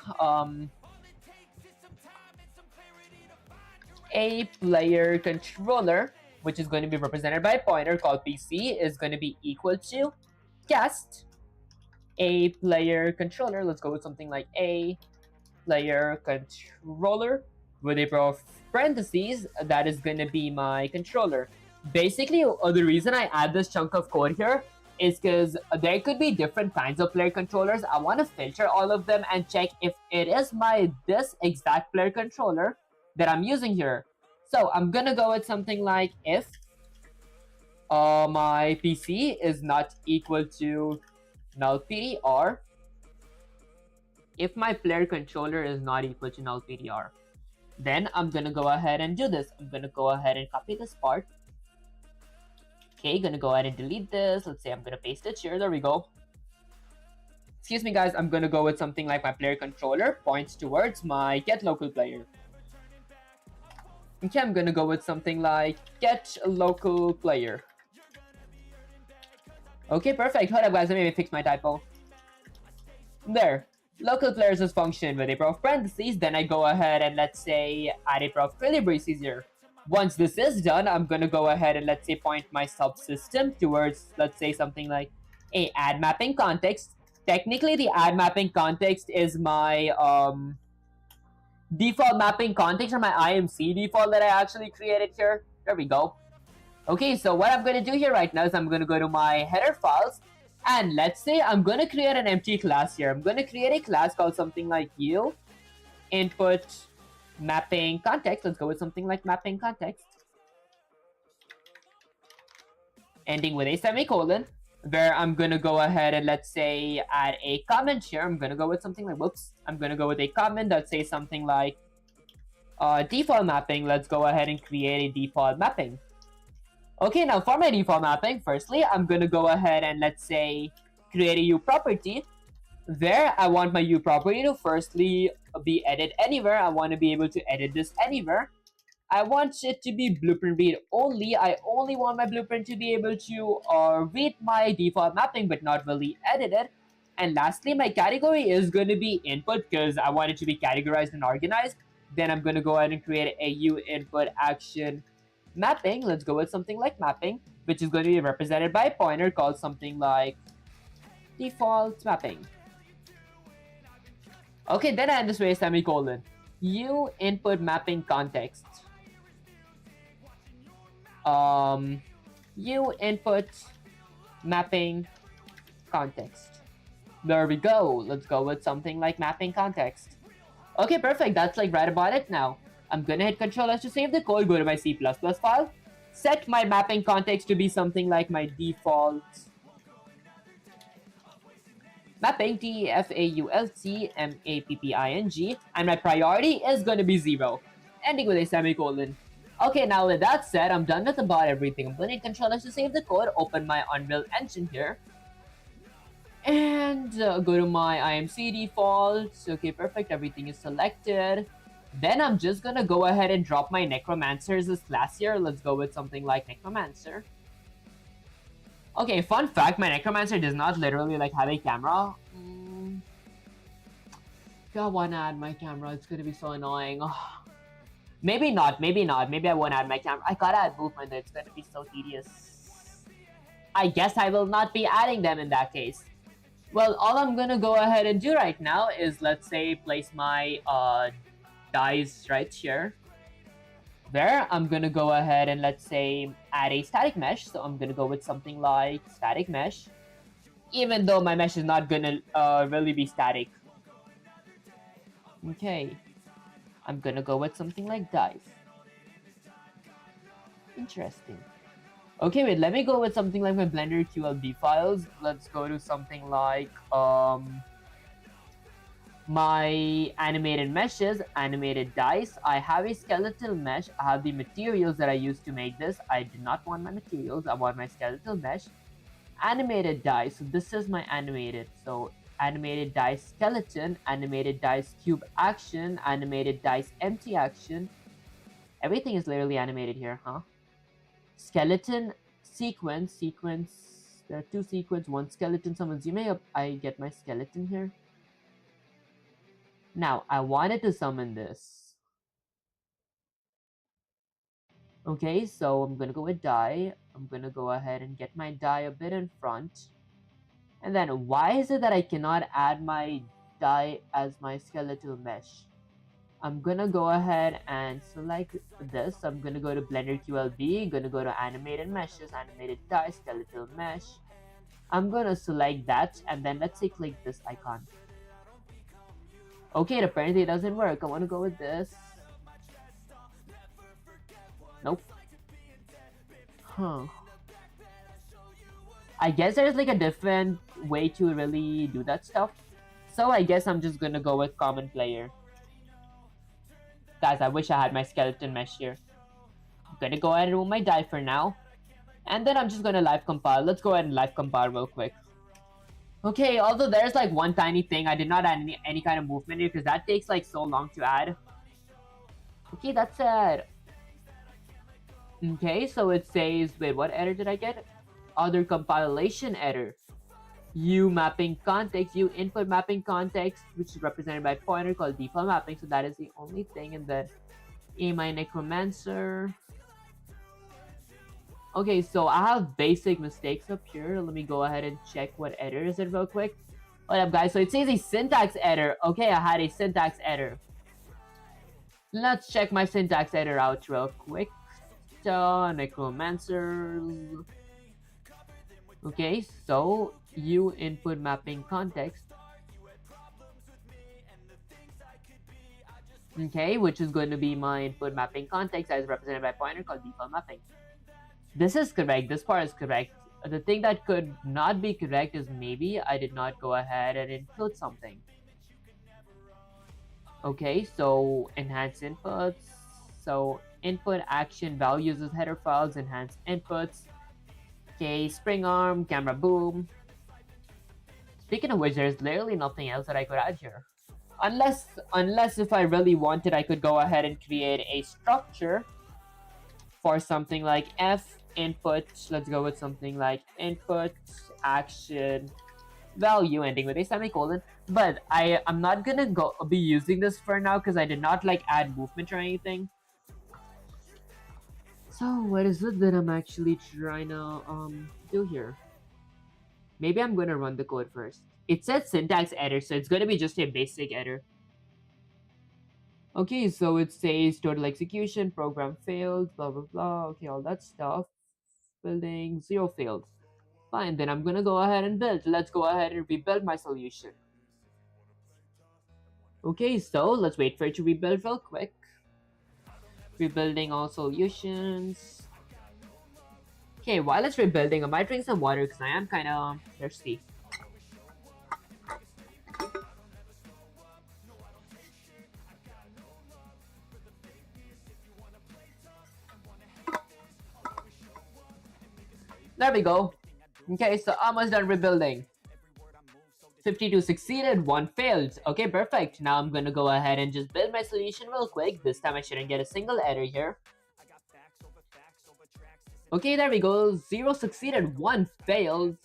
a player controller, which is going to be represented by a pointer called PC, is going to be equal to cast a player controller. Let's go with something like a player controller with a pair of parentheses. That is going to be my controller. Basically, the reason I add this chunk of code here is because there could be different kinds of player controllers. I want to filter all of them and check if it is this exact player controller that I'm using here. So I'm gonna go with something like if my PC is not equal to null PDR, if my player controller is not equal to null PDR, then I'm gonna go ahead and do this. I'm gonna go ahead and copy this part. Okay, gonna go ahead and delete this. Let's say I'm gonna paste it here. There we go. Excuse me, guys. I'm gonna go with something like my player controller points towards my get local player. Okay, I'm gonna go with something like get local player. Okay, perfect. Hold up, guys. Let me fix my typo. There. Local player is this function with a pair of parentheses. Then I go ahead and let's say add a pair of curly braces here. Once this is done, I'm gonna go ahead and let's say point my subsystem towards, let's say, something like a add mapping context. Technically, the add mapping context is my default mapping context, or my IMC default that I actually created here. There we go. Okay, so what I'm going to do here right now is I'm going to go to my header files, and let's say I'm going to create an empty class here. I'm going to create a class called something like U input mapping context. Let's go with something like mapping context, ending with a semicolon, where I'm gonna go ahead and let's say add a comment here. I'm gonna go with something like, whoops, I'm gonna go with a comment that says something like default mapping. Let's go ahead and create a default mapping. Okay, now for my default mapping, firstly, I'm gonna go ahead and let's say create a U property, where I want my U property to firstly be edit anywhere. I want to be able to edit this anywhere. I want it to be blueprint read only. I only want my blueprint to be able to read my default mapping but not really edit it. And lastly, my category is going to be input because I want it to be categorized and organized. Then I'm going to go ahead and create a U input action mapping. Let's go with something like mapping, which is going to be represented by a pointer called something like default mapping. Okay, then I end this with a semicolon. U input mapping context. U input mapping context. There we go. Let's go with something like mapping context. Okay, perfect. That's like right about it now. I'm gonna hit Control S to save the code, go to my C++ file, set my mapping context to be something like my default mapping, DEFAULT MAPPING, and my priority is going to be 0, ending with a semicolon. Okay, now with that said, I'm done with about everything. I'm gonna need controllers to save the code, open my Unreal Engine here, and go to my IMC defaults. Okay, perfect, everything is selected. Then I'm just gonna go ahead and drop my Necromancers as class here. Let's go with something like Necromancer. Okay, fun fact, my Necromancer does not literally like have a camera. I wanna add my camera, it's gonna be so annoying. Maybe not, maybe not. Maybe I won't add my camera. I gotta add movement, it's gonna be so tedious. I guess I will not be adding them in that case. Well, all I'm gonna go ahead and do right now is, let's say, place my dice right here. There, I'm gonna go ahead and, let's say, add a static mesh. So I'm gonna go with something like static mesh. Even though my mesh is not gonna really be static. Okay. I'm gonna go with something like dice. Interesting. Okay, wait, let me go with something like my Blender QLB files. Let's go to something like my animated meshes, animated dice. I have a skeletal mesh. I have the materials that I used to make this. I did not want my materials. I want my skeletal mesh. Animated dice. So this is my animated. So animated dice skeleton, animated dice cube action, animated dice empty action. Everything is literally animated here, huh? Skeleton sequence. There are two sequence, one skeleton. Someone's zooming up. I get my skeleton here. Now, I wanted to summon this. Okay, so I'm gonna go with die. I'm gonna go ahead and get my die a bit in front. And then, why is it that I cannot add my die as my skeletal mesh? I'm gonna go ahead and select this. I'm gonna go to Blender QLB, gonna go to animated meshes, animated die, skeletal mesh. I'm gonna select that, and then let's say click this icon. Okay, apparently it doesn't work. I wanna go with this. Nope. Huh. I guess there's like a different way to really do that stuff. So I guess I'm just gonna go with common player. Guys, I wish I had my skeleton mesh here. I'm gonna go ahead and remove my die for now. And then I'm just gonna live compile. Let's go ahead and live compile real quick. Okay, although there's like one tiny thing, I did not add any kind of movement here because that takes like so long to add. Okay, that's it. Okay, so it says, wait, what error did I get? Other compilation error. U mapping context, U input mapping context, which is represented by pointer called default mapping. So that is the only thing. And then A my Necromancer. Okay, so I have basic mistakes up here. Let me go ahead and check what error is it real quick. What up, guys? So it says a syntax error. Okay, I had a syntax error. Let's check my syntax error out real quick. Necromancers. Okay, so U input mapping context. Okay, which is going to be my input mapping context as represented by pointer called default mapping. This is correct. This part is correct. The thing that could not be correct is maybe I did not go ahead and include something. Okay, so enhance inputs. So input action values as header files, enhance inputs. Okay, spring arm, camera boom. Speaking of which, there's literally nothing else that I could add here. Unless if I really wanted, I could go ahead and create a structure for something like F input. Let's go with something like input action value ending with a semicolon. But I'm not gonna be using this for now because I did not like add movement or anything. So what is it that I'm actually trying to do here? Maybe I'm gonna run the code first. It says syntax error, so it's gonna be just a basic error. Okay, so it says total execution, program failed, blah blah blah. Okay, all that stuff. Building 0 failed. Fine, then I'm gonna go ahead and build. Let's go ahead and rebuild my solution. Okay, so let's wait for it to rebuild real quick. Rebuilding all solutions. Okay, while it's rebuilding, I might drink some water because I am kind of thirsty. There we go. Okay, so almost done rebuilding. 52 succeeded, 1 failed. Okay, perfect. Now I'm gonna go ahead and just build my solution real quick. This time I shouldn't get a single error here. Okay, there we go. 0 succeeded, 1 failed.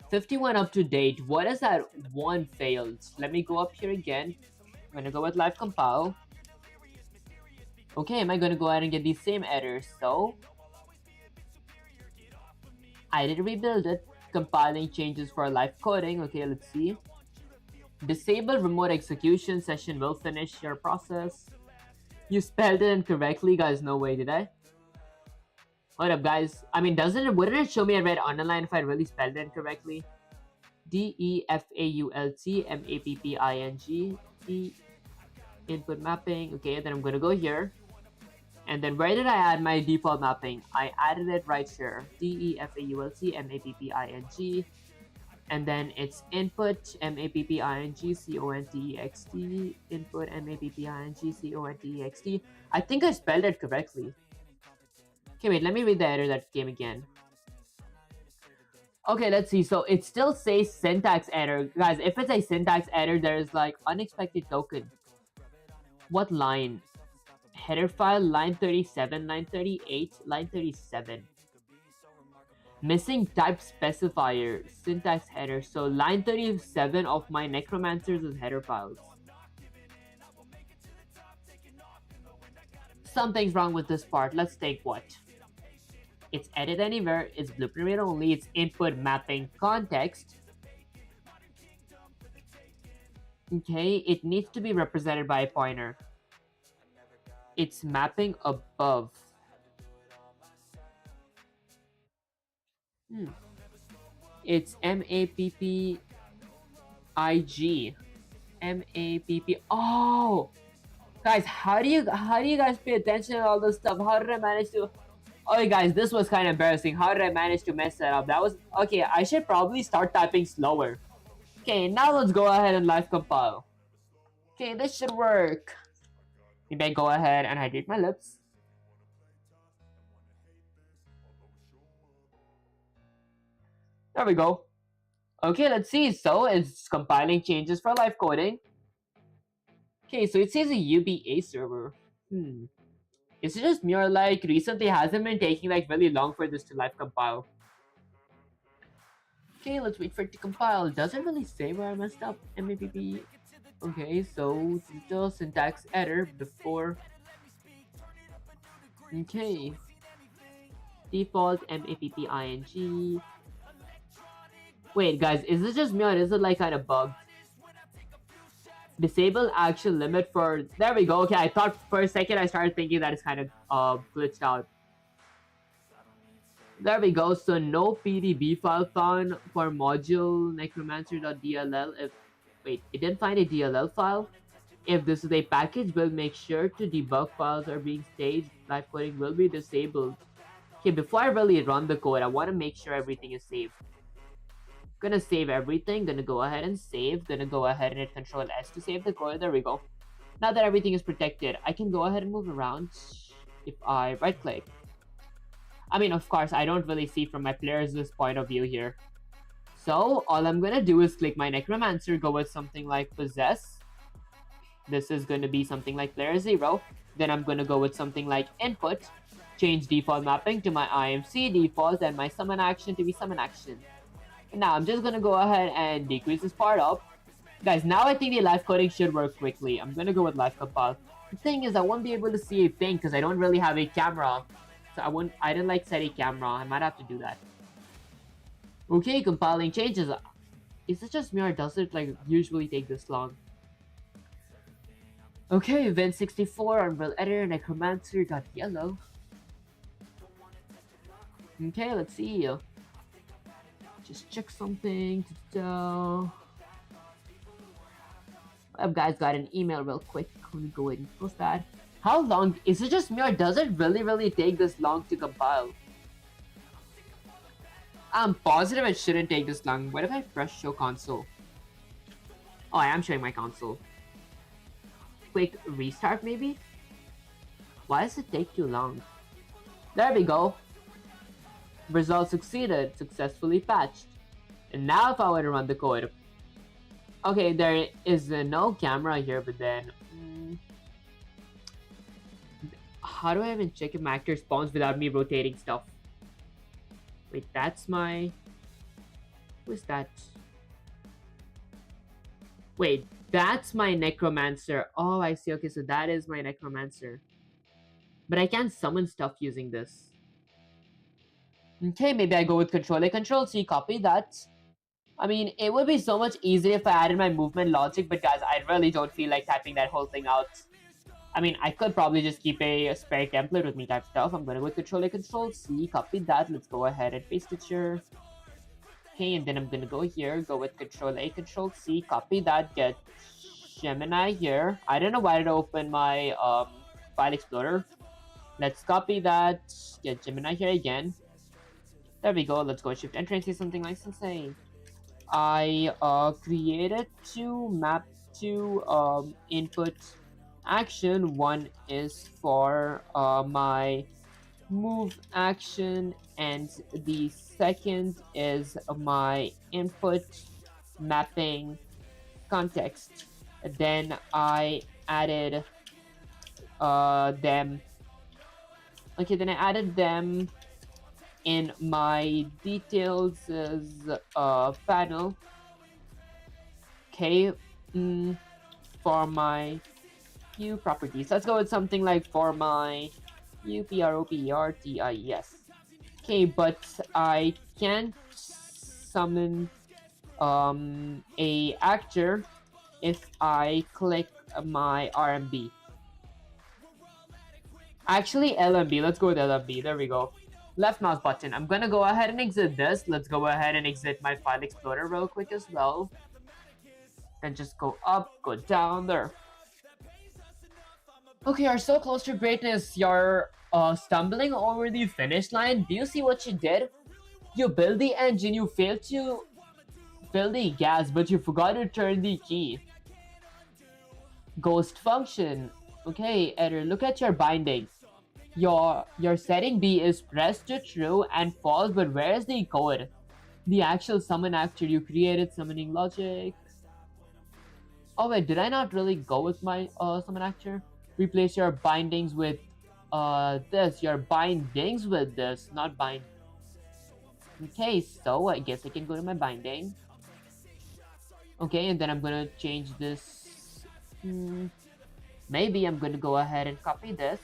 51 up to date. What is that 1 failed? Let me go up here again. I'm gonna go with live compile. Okay, am I gonna go ahead and get these same errors? So I did rebuild it. Compiling changes for live coding. Okay, let's see. Disable remote execution session will finish your process. You spelled it incorrectly, guys. No way, did I? What up, guys? I mean, wouldn't it show me a red underline if I really spelled it incorrectly? DEFAULT input mapping. Okay, then I'm gonna go here. And then where did I add my default mapping? I added it right here. DEFAULT and then it's input MAPPING CONTEXT input MAPPING CONTEXT. I think I spelled it correctly. Okay, wait, let me read the error that came again. Okay, let's see. So it still says syntax error. Guys, if it's a syntax error, there's like unexpected token. What line? Header file, line 37, line 38, line 37. Missing type specifier, syntax header. So line 37 of my Necromancers is header files. Something's wrong with this part. Let's take what? It's edit anywhere, it's blueprint read only, it's input mapping context. Okay, it needs to be represented by a pointer. It's mapping above. It's MAPPIG. MAPP. Oh, guys, how do you guys pay attention to all this stuff? How did I manage to? Oh, guys, this was kind of embarrassing. How did I manage to mess that up? That was okay. I should probably start typing slower. Okay, now let's go ahead and live compile. Okay, this should work. Maybe I go ahead and hydrate my lips. There we go. Okay, let's see. So it's compiling changes for live coding. Okay, so it says a UBA server. Is it just me or like recently hasn't been taking like really long for this to live compile? Okay, let's wait for it to compile. Doesn't really say where I messed up. MAPP. Okay, so still syntax error before. Okay. Default MAPPING. Wait, guys, is this just me or is it like kind of bugged? Disable action limit for. There we go. Okay, I thought for a second I started thinking that it's kind of glitched out. There we go. So no PDB file found for module necromancer.dll. If wait, it didn't find a DLL file. If this is a package, we'll make sure to debug files are being staged. Live coding will be disabled. Okay, before I really run the code, I want to make sure everything is saved. Gonna save everything. Gonna go ahead and save. Gonna go ahead and hit Control S to save the code. There we go. Now that everything is protected, I can go ahead and move around if I right click. I mean, of course, I don't really see from my player's point of view here. So all I'm gonna do is click my Necromancer, go with something like Possess. This is gonna be something like player 0. Then I'm gonna go with something like Input. Change default mapping to my IMC default and my summon action to be summon action. And now I'm just gonna go ahead and decrease this part up. Guys, now I think the live coding should work quickly. I'm gonna go with live compile. The thing is, I won't be able to see a thing because I don't really have a camera. So I didn't like set a camera. I might have to do that. Okay, compiling changes. Is it just me or does it like usually take this long? Okay, event 64 Unreal Editor Necromancer got yellow. Okay, let's see. Just check something. Guys, got an email real quick. Let me go ahead and post that. How long? Is it just me or does it really take this long to compile? I'm positive it shouldn't take this long. What if I press show console? Oh, I am showing my console. Quick restart maybe? Why does it take too long? There we go. Result succeeded. Successfully patched. And now if I were to run the code. Okay, there is no camera here, but then... how do I even check if my actor spawns without me rotating stuff? Wait, that's my... who is that? Wait, that's my necromancer. Oh, I see. Okay, so that is my necromancer. But I can't summon stuff using this. Okay, maybe I go with Control A, Control C, copy that. I mean, it would be so much easier if I added my movement logic, but guys, I really don't feel like typing that whole thing out. I mean, I could probably just keep a spare template with me type stuff. I'm gonna go with Control A, Control C, copy that. Let's go ahead and paste it here. Okay, and then I'm gonna go here, go with Control A, Control C, copy that, get Gemini here. I don't know why I did open my file explorer. Let's copy that, get Gemini here again. There we go. Let's go Shift Enter and say something like Sensei. I created two map to input action. One is for my move action, and the second is my input mapping context. Then I added them. Okay, then I added them in my details panel. Okay, for my view properties, let's go with something like for my UPROPERTIES. Okay, but I can't summon a actor if I click my RMB. Actually, LMB. Let's go with LMB. There we go. Left mouse button. I'm gonna go ahead and exit this. Let's go ahead and exit my file explorer real quick as well. Then just go up, go down there. Okay, you're so close to greatness. You're stumbling over the finish line. Do you see what you did? You built the engine, you failed to fill the gas, but you forgot to turn the key. Ghost function. Okay, error. Look at your binding. Your setting B is pressed to true and false, but where is the code? The actual summon actor you created, summoning logic. Oh wait, did I not really go with my summon actor? Replace your bindings with this. Your bindings with this, not bind. Okay, so I guess I can go to my binding. Okay, and then I'm gonna change this. Maybe I'm gonna go ahead and copy this.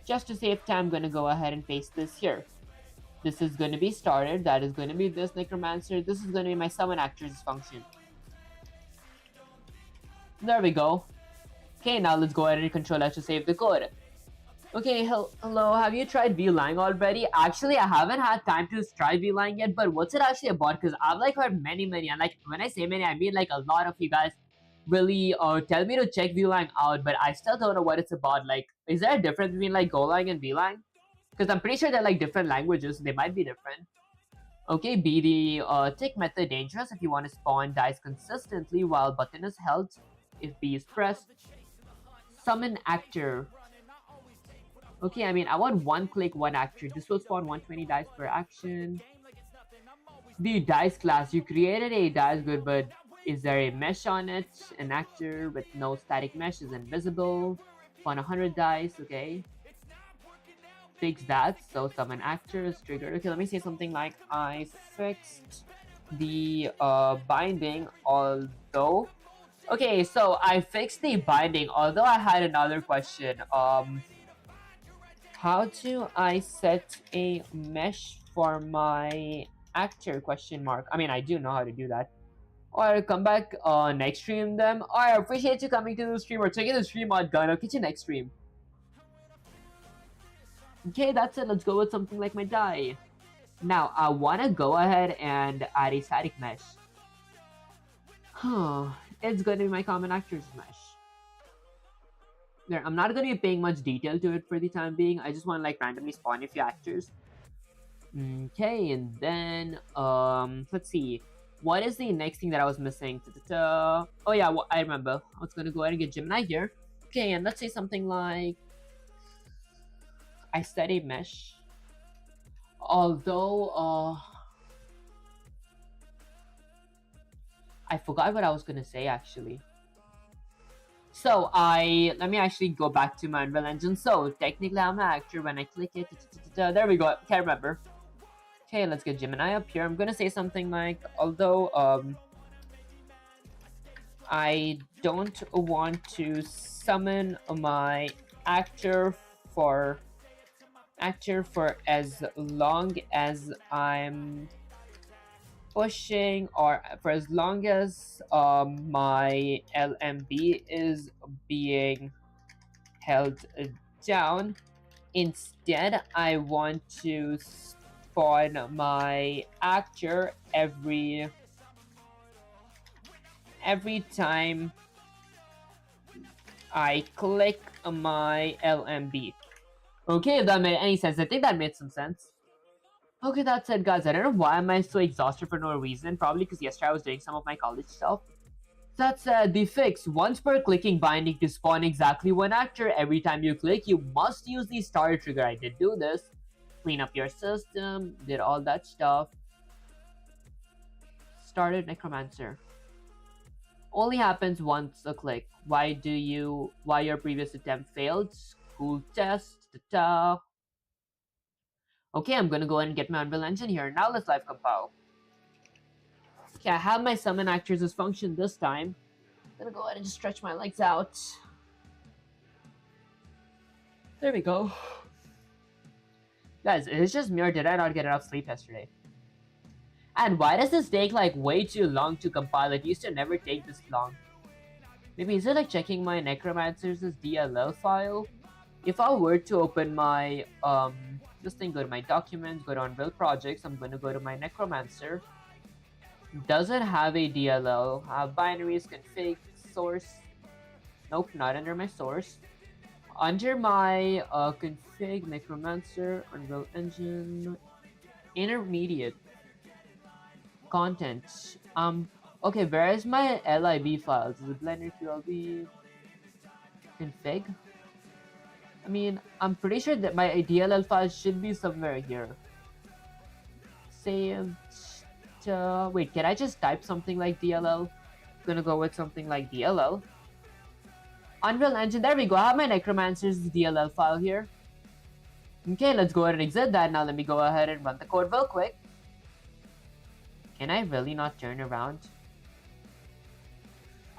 Just to save time, I'm gonna go ahead and paste this here. This is gonna be started. That is gonna be this necromancer. This is gonna be my summon actor's function. There we go. Okay, now let's go ahead and Control F to save the code. Okay, hello, have you tried VLang already? Actually, I haven't had time to try VLang yet, but what's it actually about? Because I've like heard many, and like when I say many, I mean like a lot of you guys really tell me to check VLang out, but I still don't know what it's about. Like, is there a difference between like Golang and VLang? Because I'm pretty sure they're like different languages, so they might be different. Okay, B, the tick method dangerous if you want to spawn dice consistently while button is held. If B is pressed. Summon actor. Okay, I mean, I want one click, one actor. This will spawn 120 dice per action. The dice class. You created a dice grid, but is there a mesh on it? An actor with no static mesh is invisible. Spawn 100 dice, okay. Fix that. So summon actor is triggered. Okay, let me say something like I fixed the binding, although... Okay, so I fixed the binding, although I had another question. How do I set a mesh for my actor, question mark? I mean, I do know how to do that. Or come back next stream then. Or I appreciate you coming to the stream or checking the stream out, gun. I'll catch you next stream. Okay, that's it. Let's go with something like my die. Now, I want to go ahead and add a static mesh. It's going to be my common actors mesh. There, I'm not going to be paying much detail to it for the time being. I just want to like randomly spawn a few actors. Okay, and then let's see. What is the next thing that I was missing? Oh yeah, well, I remember. I was going to go ahead and get Gemini here. Okay, and let's say something like I set a mesh. Although, I forgot what I was gonna say actually. So let me actually go back to my Unreal Engine. So technically I'm an actor when I click it. There we go. Can't remember. Okay, let's get Gemini up here. I'm gonna say something like, although I don't want to summon my actor for as long as I'm pushing, or for as long as my LMB is being held down. Instead, I want to spawn my actor every time I click my LMB. Okay, if that made any sense. I think that made some sense. Okay, that's it, guys. I don't know why am I so exhausted for no reason. Probably because yesterday I was doing some of my college stuff. That's the fix. Once per clicking binding to spawn exactly one actor, every time you click, you must use the star trigger. I did do this. Clean up your system, did all that stuff. Started Necromancer. Only happens once a click. Why your previous attempt failed? School test. Ta-ta. Okay, I'm gonna go ahead and get my Unreal Engine here. Now let's live compile. Okay, I have my summon actors as function this time. I'm gonna go ahead and just stretch my legs out. There we go. Guys, it's just me, or did I not get enough sleep yesterday? And why does this take like way too long to compile? It used to never take this long. Maybe is it like checking my Necromancer's DLL file? If I were to open my this thing, go to my documents, go to Unreal Projects, I'm gonna go to my Necromancer. Does it have a DLL? Binaries, config, source. Nope, not under my source. Under my config, Necromancer, Unreal Engine, intermediate content. Okay, where is my lib files? Is it Blender QLB config? I mean, I'm pretty sure that my DLL files should be somewhere here. Saved. Wait, can I just type something like DLL? I'm gonna go with something like DLL. Unreal Engine, there we go. I have my Necromancer's DLL file here. Okay, let's go ahead and exit that. Now let me go ahead and run the code real quick. Can I really not turn around?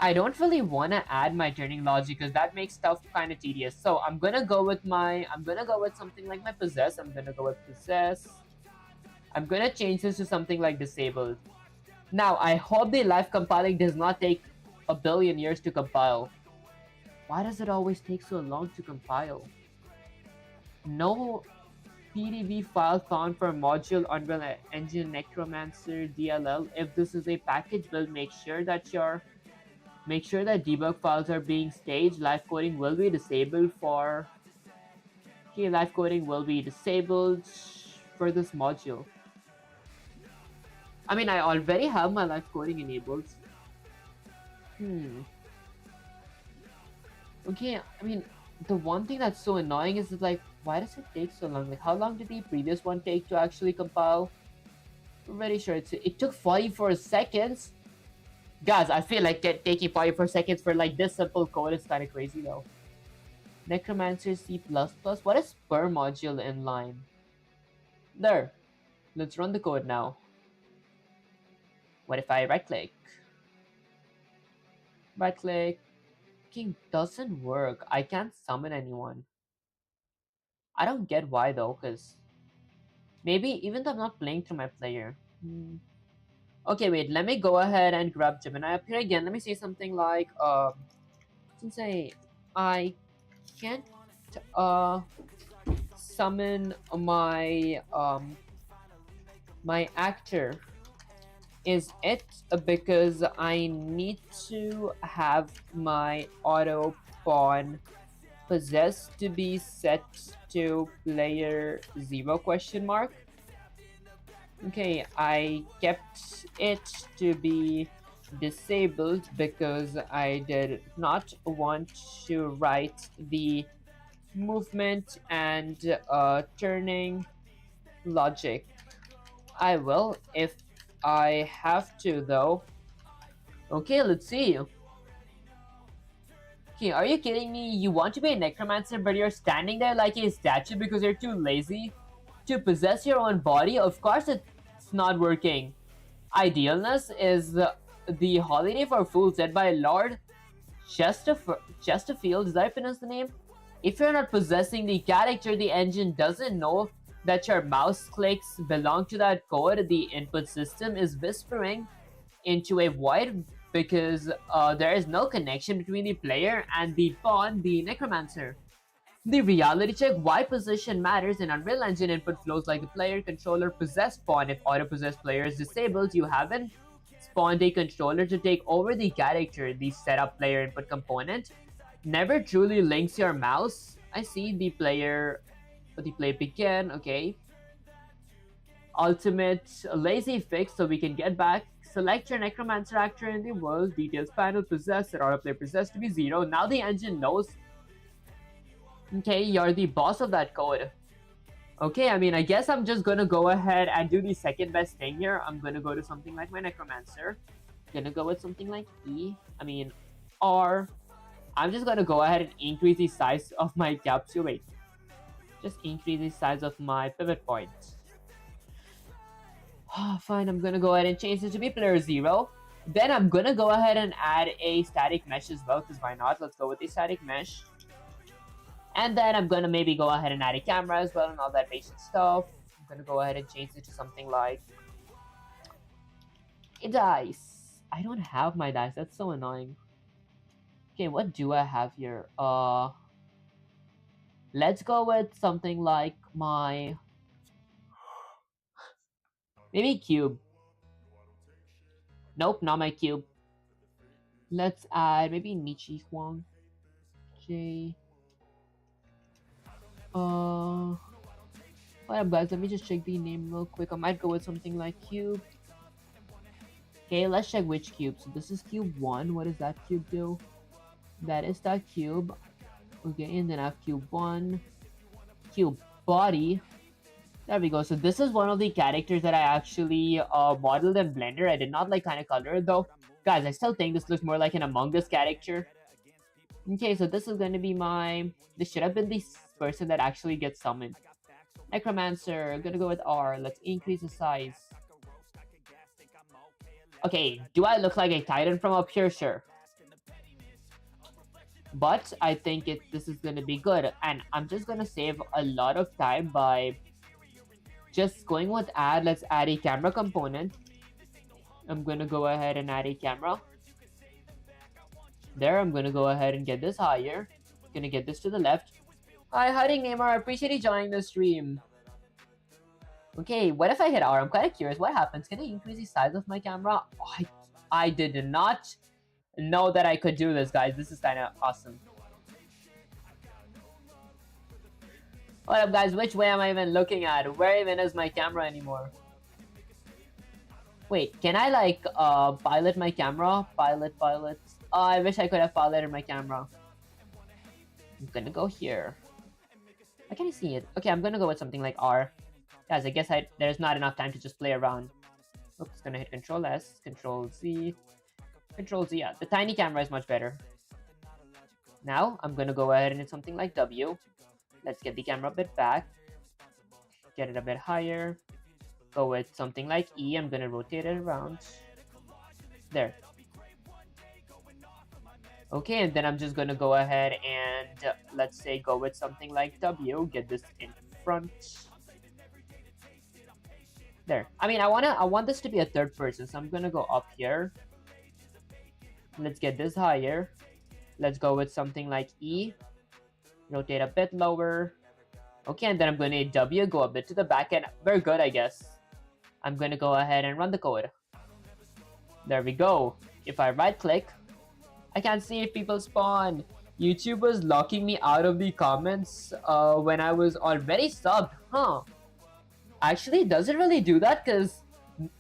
I don't really want to add my turning logic because that makes stuff kind of tedious. So I'm gonna go with something like my possess. I'm gonna go with possess. I'm gonna change this to something like disabled. Now I hope the live compiling does not take a billion years to compile. Why does it always take so long to compile? No PDB file found for module Unreal Engine Necromancer DLL. If this is a package build, make sure that debug files are being staged. Live coding will be disabled for. Okay, live coding will be disabled for this module. I mean, I already have my live coding enabled. Okay, I mean, the one thing that's so annoying is that, like, why does it take so long? Like, how long did the previous one take to actually compile? I'm pretty sure it took 44 seconds. Guys, I feel like taking 44 seconds for like this simple code is kind of crazy though. Necromancer C++. What is per module inline? There. Let's run the code now. What if I right click? Right click. King doesn't work. I can't summon anyone. I don't get why though, because maybe even though I'm not playing through my player. Okay, wait, let me go ahead and grab Gemini up here again. Let me say something like, since I can't summon my my actor, is it because I need to have my auto pawn possess to be set to player 0 question mark? Okay, I kept it to be disabled because I did not want to write the movement and turning logic. I will if I have to though. Okay, let's see. Okay, are you kidding me? You want to be a necromancer, but you're standing there like a statue because you're too lazy to possess your own body? Of course it's not working. Idealness is the holiday for fools led by Lord Chesterfield. Did I pronounce the name? If you're not possessing the character, the engine doesn't know that your mouse clicks belong to that code. The input system is whispering into a void because there is no connection between the player and the pawn, the necromancer. The reality check why position matters in Unreal Engine input flows like the player controller possessed pawn. If auto possessed player is disabled, you haven't spawned a controller to take over the character. The setup player input component never truly links your mouse. I see the play begin, okay. Ultimate lazy fix so we can get back. Select your necromancer actor in the world details panel possessed or autoplay possessed to be 0. Now the engine knows, okay, you're the boss of that code. Okay, I mean, I guess I'm just gonna go ahead and do the second best thing here. I'm gonna go to something like my necromancer. Gonna go with something like R. I'm just gonna go ahead and increase the size of my capsule. Wait, just increase the size of my pivot point. Fine, I'm gonna go ahead and change it to be player 0. Then I'm gonna go ahead and add a static mesh as well, because why not? Let's go with the static mesh. And then I'm gonna maybe go ahead and add a camera as well and all that basic stuff. I'm gonna go ahead and change it to something like a dice. I don't have my dice, that's so annoying. Okay, what do I have here? Let's go with something like my maybe cube. Nope, not my cube. Let's add maybe Nichi Huang. J. What up, guys? Let me just check the name real quick. I might go with something like cube. Okay, let's check which cube. So this is cube 1. What does that cube do? That is that cube. Okay, and then I have cube 1. Cube body. There we go. So this is one of the characters that I actually modeled in Blender. I did not like kind of color it though. Guys, I still think this looks more like an Among Us character. Okay, so this is going to be my... This should have been the person that actually gets summoned. Necromancer. I'm gonna go with R. Let's increase the size. Okay, do I look like a Titan from up here? Sure. But I think this is gonna be good. And I'm just gonna save a lot of time by just going with add. Let's add a camera component. I'm gonna go ahead and add a camera. There, I'm gonna go ahead and get this higher. Gonna get this to the left. Hi, hiding Neymar. I appreciate you joining the stream. Okay, what if I hit R? I'm kind of curious. What happens? Can I increase the size of my camera? Oh, I did not know that I could do this, guys. This is kind of awesome. What up, guys? Which way am I even looking at? Where even is my camera anymore? Wait, can I like pilot my camera? Pilot. Oh, I wish I could have piloted my camera. I'm gonna go here. Why can't I see it? Okay, I'm gonna go with something like R. Guys, I guess there's not enough time to just play around. Oops, gonna hit Control S, Control Z, Control Z. Yeah, the tiny camera is much better. Now, I'm gonna go ahead and hit something like W. Let's get the camera a bit back. Get it a bit higher. Go with something like E. I'm gonna rotate it around. There. Okay, and then I'm just gonna go ahead and let's say go with something like W. Get this in front. There. I mean, I want this to be a third person, so I'm gonna go up here. Let's get this higher. Let's go with something like E. Rotate a bit lower. Okay, and then I'm gonna hit W, go a bit to the back, and we're good, I guess. I'm gonna go ahead and run the code. There we go. If I right click, I can't see if people spawn. YouTube was locking me out of the comments when I was already subbed. Huh. Actually, does it really do that? Because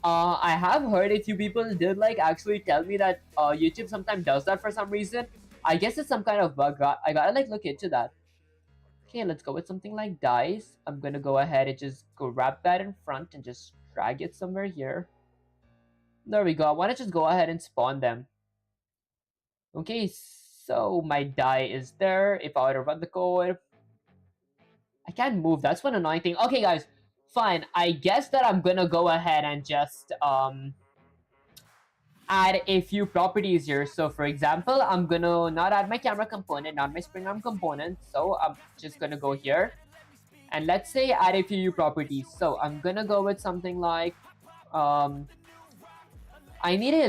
I have heard a few people did like actually tell me that YouTube sometimes does that for some reason. I guess it's some kind of bug. I gotta like look into that. Okay, let's go with something like dice. I'm gonna go ahead and just grab that in front and just drag it somewhere here. There we go. I want to just go ahead and spawn them. Okay, so my die is there. If I were to run the code, I can't move. That's one annoying thing. Okay, guys, fine. I guess that I'm gonna go ahead and just add a few properties here. So for example, I'm gonna not add my camera component, not my spring arm component. So I'm just gonna go here and let's say add a few properties. So I'm gonna go with something like I need a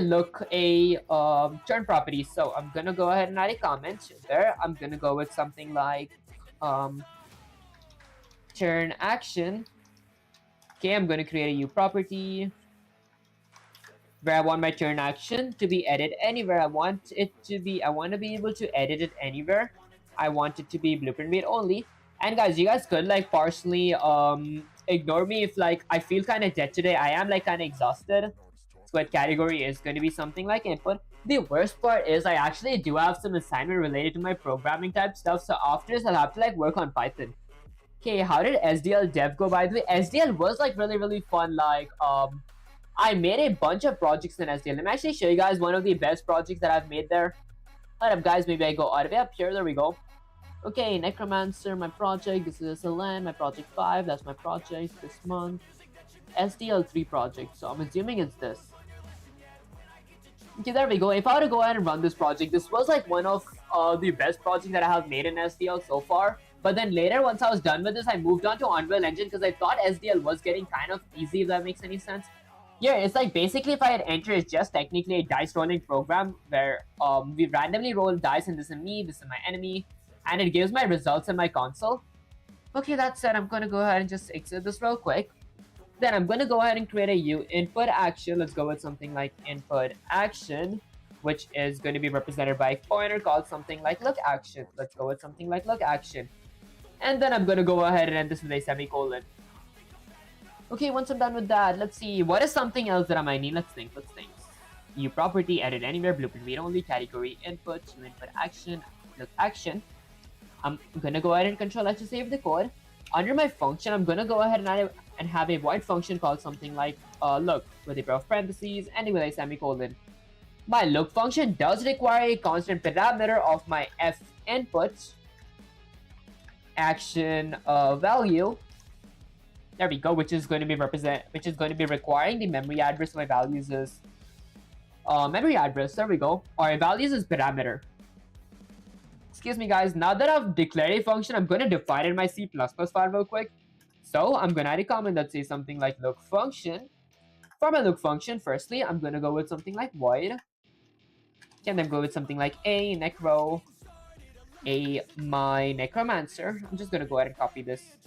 turn property. So I'm gonna go ahead and add a comment there. I'm gonna go with something like turn action. Okay, I'm gonna create a U property where I want my turn action to be edited anywhere I want it to be. I want to be able to edit it anywhere. I want it to be blueprint made only. And guys, you guys could like partially ignore me if like I feel kind of dead today. I am like kind of exhausted. Squid category is going to be something like input. The worst part is I actually do have some assignment related to my programming type stuff. So after this, I'll have to like work on Python. Okay, how did SDL dev go, by the way? SDL was like really fun. Like I made a bunch of projects in SDL. Let me actually show you guys one of the best projects that I've made there. Hold up, guys. Maybe I go all the way up here. There we go. Okay, Necromancer, my project. This is SLN, my project 5. That's my project this month. SDL 3 project. So I'm assuming it's this. Okay, there we go. If I were to go ahead and run this project, this was like one of the best projects that I have made in SDL so far. But then later, once I was done with this, I moved on to Unreal Engine because I thought SDL was getting kind of easy, if that makes any sense. Yeah, it's like basically if I had enter, it's just technically a dice rolling program where we randomly roll dice and this is me, this is my enemy, and it gives my results in my console. Okay, that said, I'm gonna go ahead and just exit this real quick. Then I'm gonna go ahead and create a U input action. Let's go with something like input action, which is going to be represented by a pointer called something like look action. Let's go with something like look action. And then I'm gonna go ahead and end this with a semicolon. Okay, once I'm done with that, let's see. What is something else that I might need? Let's think. U property, edit anywhere, blueprint read only, category input, U input action, look action. I'm gonna go ahead and Control X to save the code. Under my function, I'm gonna go ahead and have a void function called something like look with a pair of parentheses, ending with a semicolon. My look function does require a constant parameter of my f input action value. There we go, which is going to be requiring the memory address of my values is memory address. There we go. Or values is parameter. Excuse me, guys. Now that I've declared a function, I'm going to define it in my C++ file real quick. So I'm going to add a comment that says something like look function. For my look function, firstly, I'm going to go with something like void. And then go with something like a necro, a my necromancer. I'm just going to go ahead and copy this.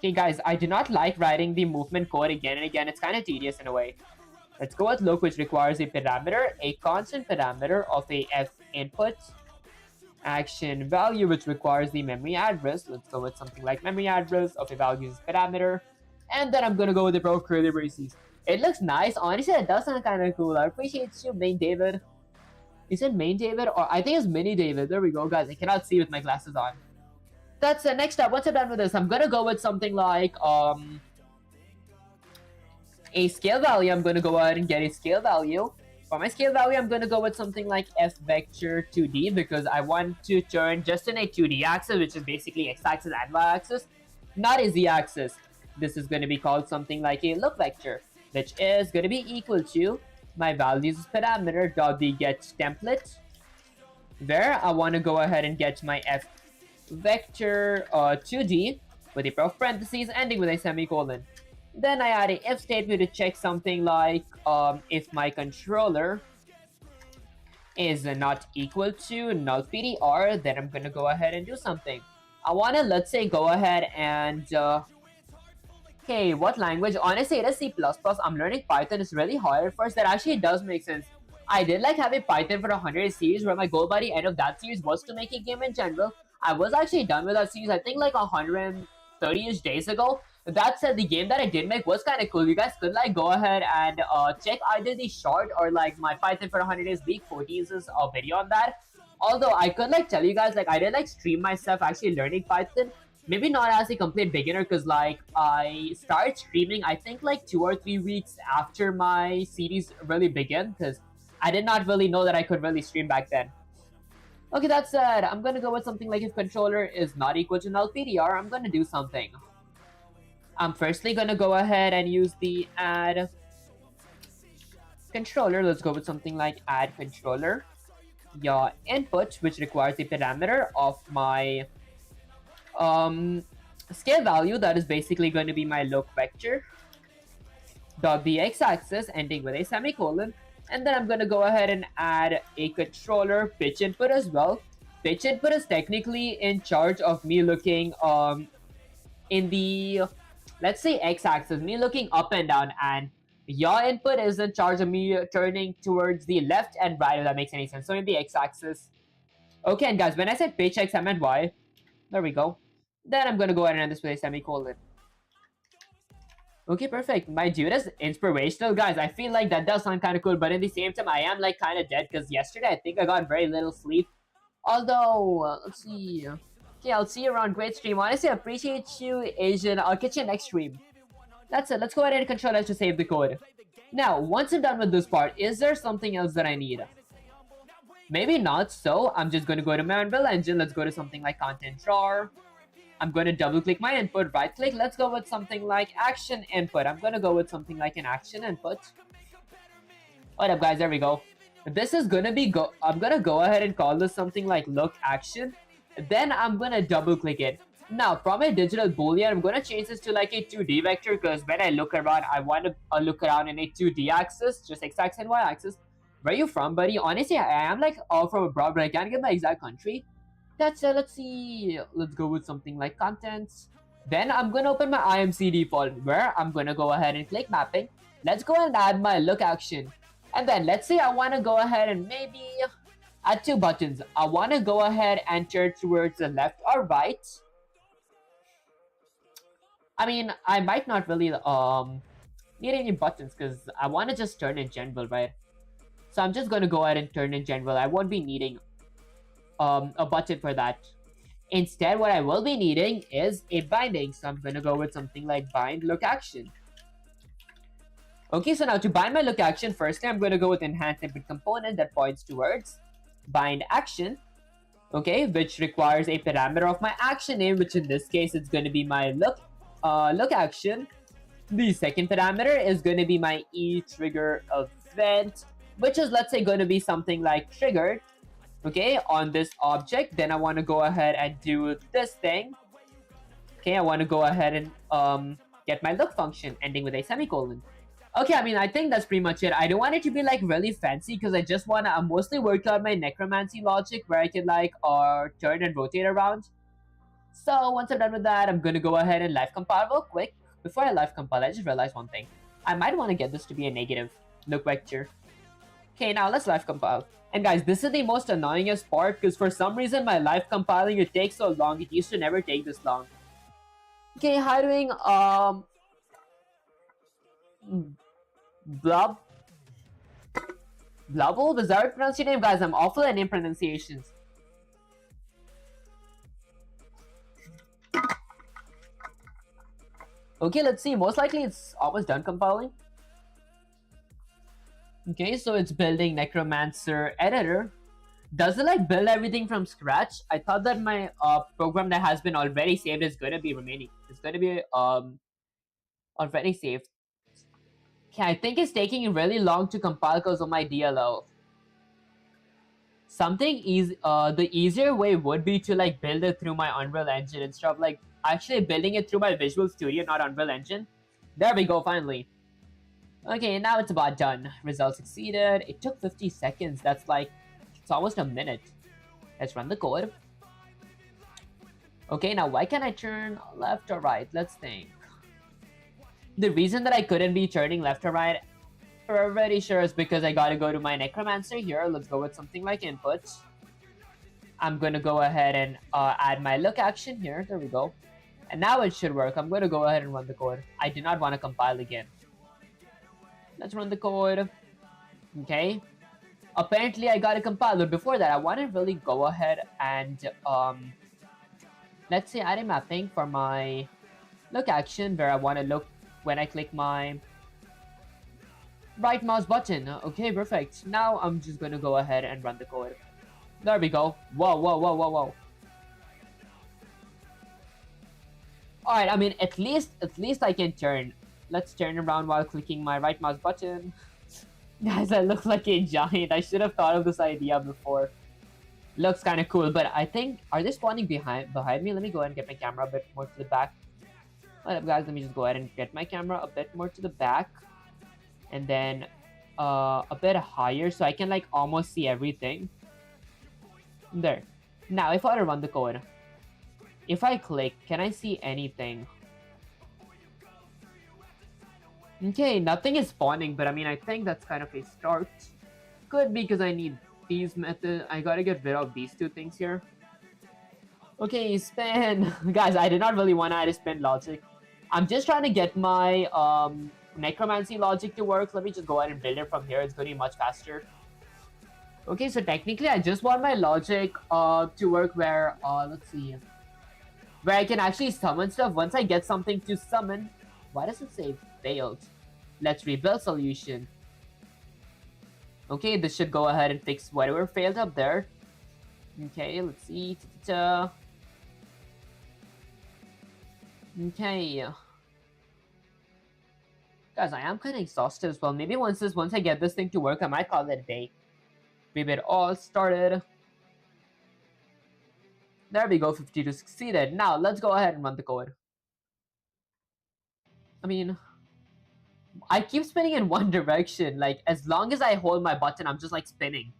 Okay, guys, I do not like writing the movement code again and again. It's kind of tedious in a way. Let's go with look, which requires a parameter, a constant parameter of a f input action value, which requires the memory address. Let's go with something like memory address of a values parameter. And then I'm going to go with the pro curly braces. It looks nice. Honestly, it does sound kind of cool. I appreciate you, main David. Is it main David? Or I think it's mini David. There we go, guys. I cannot see with my glasses on. That's the next up. Once I'm done with this, I'm gonna go with something like a scale value. I'm gonna go ahead and get a scale value. For my scale value, I'm gonna go with something like f vector 2D because I want to turn just in a 2D axis, which is basically x-axis and y-axis, not a z-axis. This is gonna be called something like a look vector, which is gonna be equal to my values parameter dot the get template, where I want to go ahead and get my f vector 2D with a pair of parentheses ending with a semicolon. Then I add a if statement to check something like if my controller is not equal to null PDR, then I'm gonna go ahead and do something. I wanna, let's say, go ahead and okay, what language? Honestly, it is C++. I'm learning Python. It's really hard at first. That actually does make sense. I did like have a Python for 100 series where my goal by the end of that series was to make a game in general. I was actually done with that series, I think like 130-ish days ago. That said, the game that I did make was kind of cool. You guys could like go ahead and check either the short or like my Python for 100 days week 40's video on that. Although I could like tell you guys, like I did like stream myself actually learning Python. Maybe not as a complete beginner, because like I started streaming I think like 2 or 3 weeks after my series really began, because I did not really know that I could really stream back then. Okay, that said, I'm gonna go with something like if controller is not equal to null PTR, I'm gonna do something. I'm firstly gonna go ahead and use the add controller. Let's go with something like add controller. Your input, which requires a parameter of my scale value, that is basically going to be my look vector dot the x-axis ending with a semicolon, and then I'm going to go ahead and add a controller pitch input as well. Pitch input is technically in charge of me looking in the, let's say, x-axis, me looking up and down, and your input is in charge of me turning towards the left and right, if that makes any sense. So in the x-axis. Okay, and guys, when I said pitch x, I meant y. There we go. Then I'm gonna go ahead and end this with a semicolon. Okay, perfect. My dude is inspirational, guys. I feel like that does sound kind of cool, but in the same time, I am like kind of dead, because yesterday I think I got very little sleep. Although, let's see. Okay, I'll see you around. Great stream. Honestly, I appreciate you, Asian. I'll catch you next stream. That's it. Let's go ahead and control us to save the code. Now, once I'm done with this part, is there something else that I need? Maybe not, so I'm just going to go to my Unreal Engine. Let's go to something like content drawer. I'm going to double click my input, right click. Let's go with something like action input. I'm going to go with something like an action input. What up, guys? There we go. This is going to be I'm going to go ahead and call this something like look action. Then I'm going to double click it. Now, from a digital boolean, I'm going to change this to like a 2D vector, because when I look around, I want to look around in a 2D axis, just x-axis and y-axis. Where are you from, buddy? Honestly, I am like all from abroad, but I can't get my exact country. That's let's see. Let's go with something like contents. Then I'm going to open my IMC default, where I'm going to go ahead and click mapping. Let's go and add my look action. And then let's say I want to go ahead and maybe add 2 buttons. I want to go ahead and turn towards the left or right. I mean, I might not really need any buttons, because I want to just turn in general, right? So I'm just going to go ahead and turn in general. I won't be needing a button for that. Instead, what I will be needing is a binding. So I'm going to go with something like bind look action. Okay, so now to bind my look action, firstly, I'm going to go with enhance input component that points towards bind action. Okay, which requires a parameter of my action name, which in this case, it's going to be my look action. The second parameter is going to be my trigger event, which is, let's say, going to be something like triggered, okay, on this object. Then I want to go ahead and do this thing. Okay, I want to go ahead and get my look function ending with a semicolon. Okay, I mean, I think that's pretty much it. I don't want it to be like really fancy, because I just want to mostly work on my necromancy logic, where I can like turn and rotate around. So once I'm done with that, I'm going to go ahead and live compile real quick. Before I live compile, I just realized one thing. I might want to get this to be a negative look vector. Okay, now let's live compile. And guys, this is the most annoyingest part, because for some reason my live compiling, it takes so long. It used to never take this long. Okay, how doing Blubble? Is that how you pronounce your name? Guys, I'm awful at name pronunciations. Okay, let's see. Most likely it's almost done compiling. Okay, so it's building Necromancer editor. Does it like build everything from scratch? I thought that my program that has been already saved is going to be remaining. It's going to be already saved. Okay, I think it's taking really long to compile because of my DLL. Something easy, the easier way would be to like build it through my Unreal Engine instead of like actually building it through my Visual Studio, not Unreal Engine. There we go, finally. Okay, now it's about done. Results succeeded. It took 50 seconds. That's like, it's almost a minute. Let's run the code. Okay, now why can't I turn left or right? Let's think. The reason that I couldn't be turning left or right, I'm pretty sure, is because I gotta go to my Necromancer here. Let's go with something like input. I'm gonna go ahead and add my look action here. There we go. And now it should work. I'm gonna go ahead and run the code. I do not want to compile again. Let's run the code. Okay. Apparently I gotta compile, but before that I want to really go ahead and let's say add a mapping for my look action where I want to look when I click my right mouse button. Okay, perfect. Now I'm just gonna go ahead and run the code. There we go. Whoa, whoa, whoa, whoa, whoa. Alright, I mean, at least I can turn. Let's turn around while clicking my right mouse button. Guys, I look like a giant. I should have thought of this idea before. Looks kind of cool, but I think, are they spawning behind me? Let me go ahead and get my camera a bit more to the back. What up, guys? Let me just go ahead and get my camera a bit more to the back. And then a bit higher so I can like almost see everything. There. Now, if I were to run the code, if I click, can I see anything? Okay, nothing is spawning, but I mean, I think that's kind of a start. Could be because I need these methods. I gotta get rid of these two things here. Okay, spin. Guys, I did not really want to add a spin logic. I'm just trying to get my necromancy logic to work. Let me just go ahead and build it from here. It's going to be much faster. Okay, so technically I just want my logic to work where, let's see, where I can actually summon stuff. Once I get something to summon, why does it say failed? Let's rebuild solution. Okay, this should go ahead and fix whatever failed up there. Okay, let's see. Okay. Guys, I am kind of exhausted as well. Maybe once I get this thing to work, I might call it a day. Maybe it all started. There we go, 52 succeeded. Now, let's go ahead and run the code. I mean, I keep spinning in one direction. Like, as long as I hold my button, I'm just like spinning.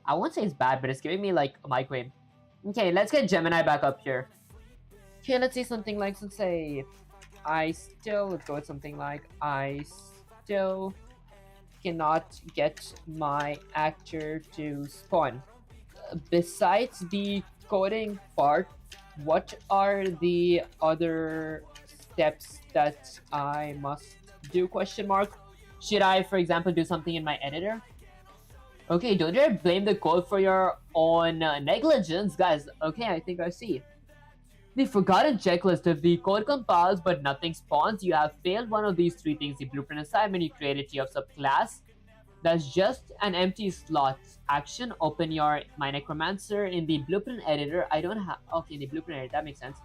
I won't say it's bad, but it's giving me like a migraine. Okay, let's get Gemini back up here. Okay, let's say something like, let's say, let's go with something like, I still cannot get my actor to spawn. Besides the coding part, what are the other steps that I must do, question mark? Should I, for example, do something in my editor? Okay, don't dare blame the code for your own negligence, guys. Okay, I think I see. The forgotten checklist. If the code compiles but nothing spawns, you have failed one of these three things. The blueprint assignment, you created your subclass. That's just an empty slot. Action, open your My Necromancer in the blueprint editor. I don't have... Okay, in the blueprint editor, that makes sense.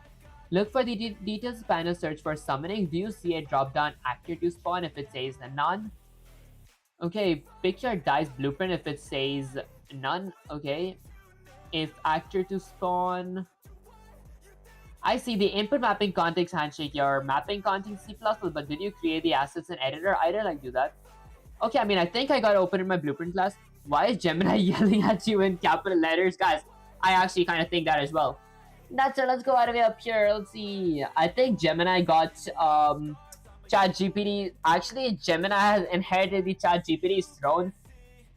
Look for the details panel, search for summoning. Do you see a drop-down actor to spawn if it says none? Okay, pick your dice blueprint if it says none. Okay. If actor to spawn... I see the input mapping context handshake, your mapping context C++, but did you create the assets in editor? I didn't like do that. Okay, I mean, I think I got to open in my blueprint class. Why is Gemini yelling at you in capital letters? Guys, I actually kind of think that as well. That's it, let's go out of here up here. Let's see. I think Gemini got ChatGPT. Actually, Gemini has inherited the ChatGPT's throne.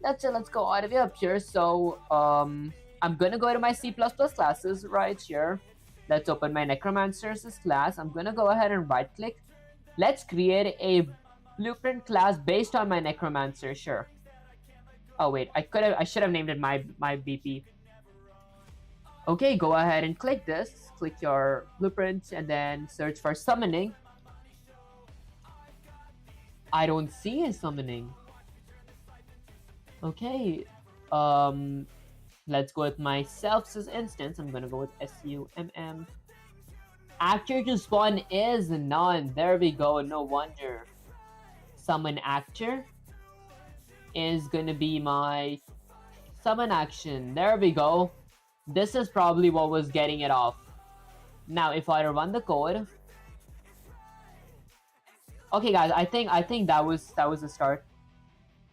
That's it, let's go out of here up here. So, I'm gonna go to my C++ classes right here. Let's open my Necromancer's class. I'm gonna go ahead and right click. Let's create a blueprint class based on my Necromancer, sure. Oh wait, I should have named it my BP. Okay, go ahead and click this. Click your blueprint and then search for summoning. I don't see a summoning. Okay, let's go with myself as instance. I'm gonna go with SUMM. Actor to spawn is none. There we go. No wonder. Summon actor is gonna be my summon action. There we go. This is probably what was getting it off. Now, if I run the code. Okay, guys. I think that was the start.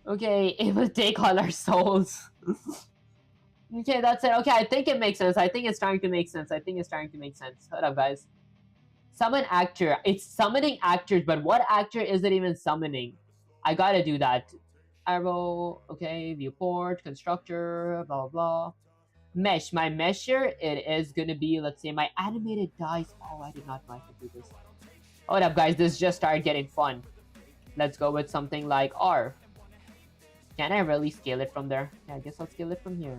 Okay, it will take all our souls. Okay, that's it. Okay, I think it makes sense. I think it's starting to make sense. Hold up, guys. Summon actor. It's summoning actors, but what actor is it even summoning? I gotta do that. Arrow, okay, viewport, constructor, blah, blah, blah. Mesh. My mesher, it is gonna be, let's say, my animated dice. Oh, I did not know I could do this. Hold up, guys. This just started getting fun. Let's go with something like R. Can I really scale it from there? Yeah, I guess I'll scale it from here.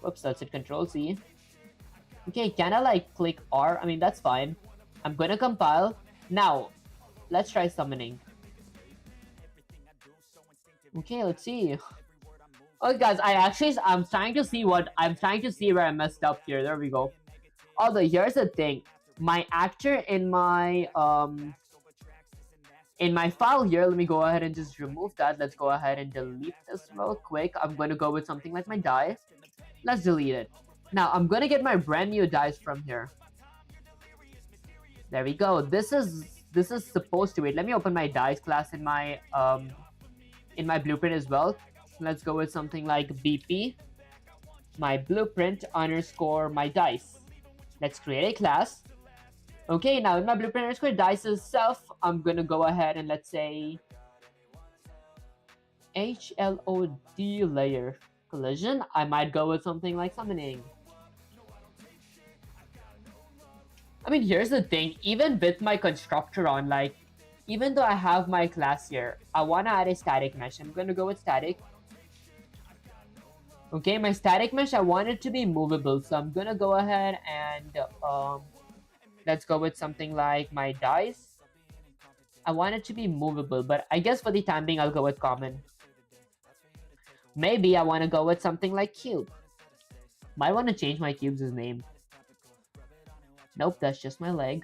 Whoops, let's hit Control C. Okay, can I like click R? I mean, that's fine. I'm gonna compile. Now, let's try summoning. Okay, let's see. Oh, guys, I'm trying to see where I messed up here. There we go. Although, here's the thing. My actor in my file here, let me go ahead and just remove that. Let's go ahead and delete this real quick. I'm going to go with something like my die. Let's delete it. Now, I'm going to get my brand new dice from here. There we go. This is supposed to wait. Let me open my dice class in my blueprint as well. Let's go with something like BP, my blueprint underscore my dice. Let's create a class. Okay, now in my blueprint underscore dice itself, I'm gonna go ahead and let's say HLOD layer collision. I might go with something like summoning. I mean, here's the thing. Even with my constructor on, like, even though I have my class here, I wanna add a static mesh. I'm gonna go with static. Okay, my static mesh, I want it to be movable, so I'm gonna go ahead and let's go with something like my dice. I want it to be movable, but I guess for the time being, I'll go with common. Maybe I want to go with something like cube. Might want to change my cube's name. Nope, that's just my leg.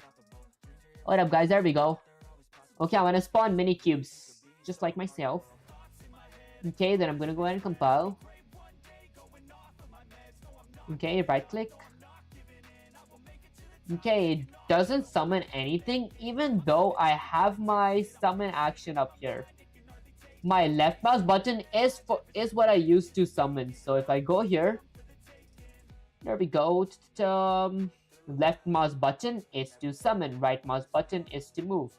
What up, guys? There we go. Okay, I want to spawn mini cubes, just like myself. Okay, then I'm gonna go ahead and compile. Okay, right click. Okay, it doesn't summon anything, even though I have my summon action up here. My left mouse button is what I use to summon. So if I go here, there we go. Left mouse button is to summon. Right mouse button is to move.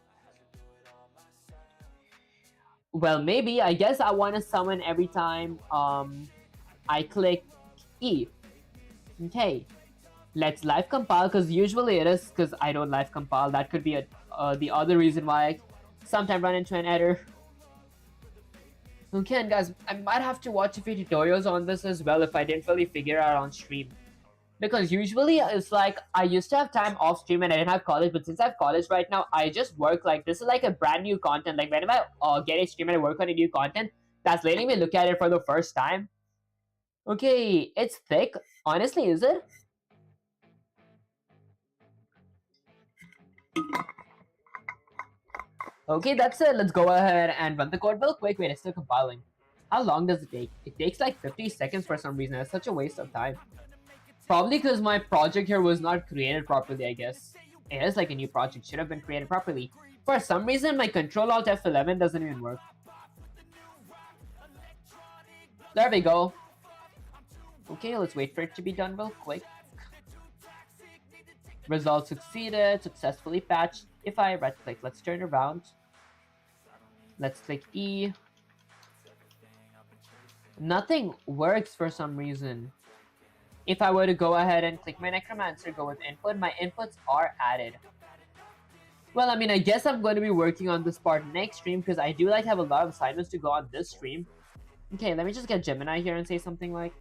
Well, maybe I guess I want to summon every time I click E. Okay, let's live compile, because usually it is because I don't live compile. That could be the other reason why I sometimes run into an error. Okay, and guys, I might have to watch a few tutorials on this as well if I didn't really figure out on stream. Because usually it's like I used to have time off stream and I didn't have college, but since I have college right now, I just work like this is like a brand new content. Like whenever I get a stream and I work on a new content, that's letting me look at it for the first time. Okay, it's thick. Honestly, is it? Okay, that's it. Let's go ahead and run the code real quick. Wait, it's still compiling. How long does it take? It takes like 50 seconds for some reason. It's such a waste of time. Probably because my project here was not created properly, I guess. It is like a new project. Should have been created properly. For some reason, my Control-Alt F11 doesn't even work. There we go. Okay, let's wait for it to be done real quick. Result succeeded. Successfully patched. If I right click, let's turn around. Let's click E. Nothing works for some reason. If I were to go ahead and click my Necromancer, go with input, my inputs are added. Well, I mean, I guess I'm going to be working on this part next stream because I do like have a lot of assignments to go on this stream. Okay, let me just get Gemini here and say something like,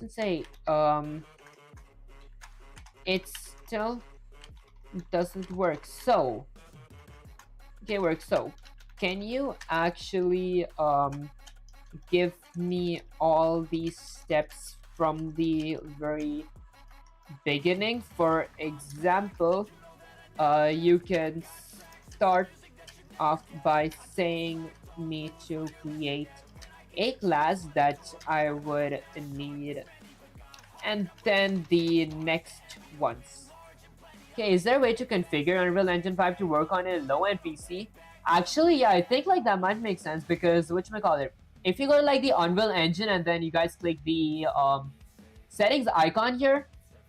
let's say, it still doesn't work. So, okay, works. So, can you actually give me all these steps from the very beginning? For example, you can start off by saying me to create a class that I would need, and then the next ones. Okay, is there a way to configure Unreal Engine 5 to work on a low-end PC? Actually, yeah, I think like that might make sense because whatchamacallit, if you go to like the Unreal Engine and then you guys click the settings icon here,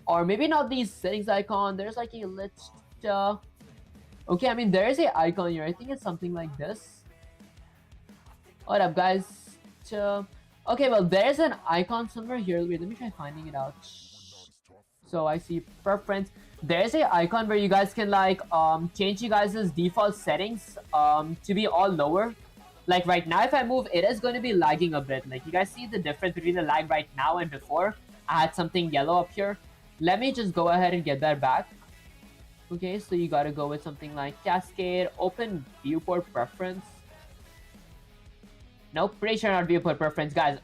or maybe not the settings icon, there's like a list. Okay, I mean there is a icon here. I think it's something like this. What up, guys? Okay, well there's an icon somewhere here. Wait, let me try finding it out. So I see preference. There's a icon where you guys can like change you guys' default settings to be all lower. Like right now, if I move, it is going to be lagging a bit. Like you guys see the difference between the lag right now and before. I had something yellow up here. Let me just go ahead and get that back. Okay, so you gotta go with something like Cascade, open viewport preference. Nope, pretty sure not viewport preference, guys.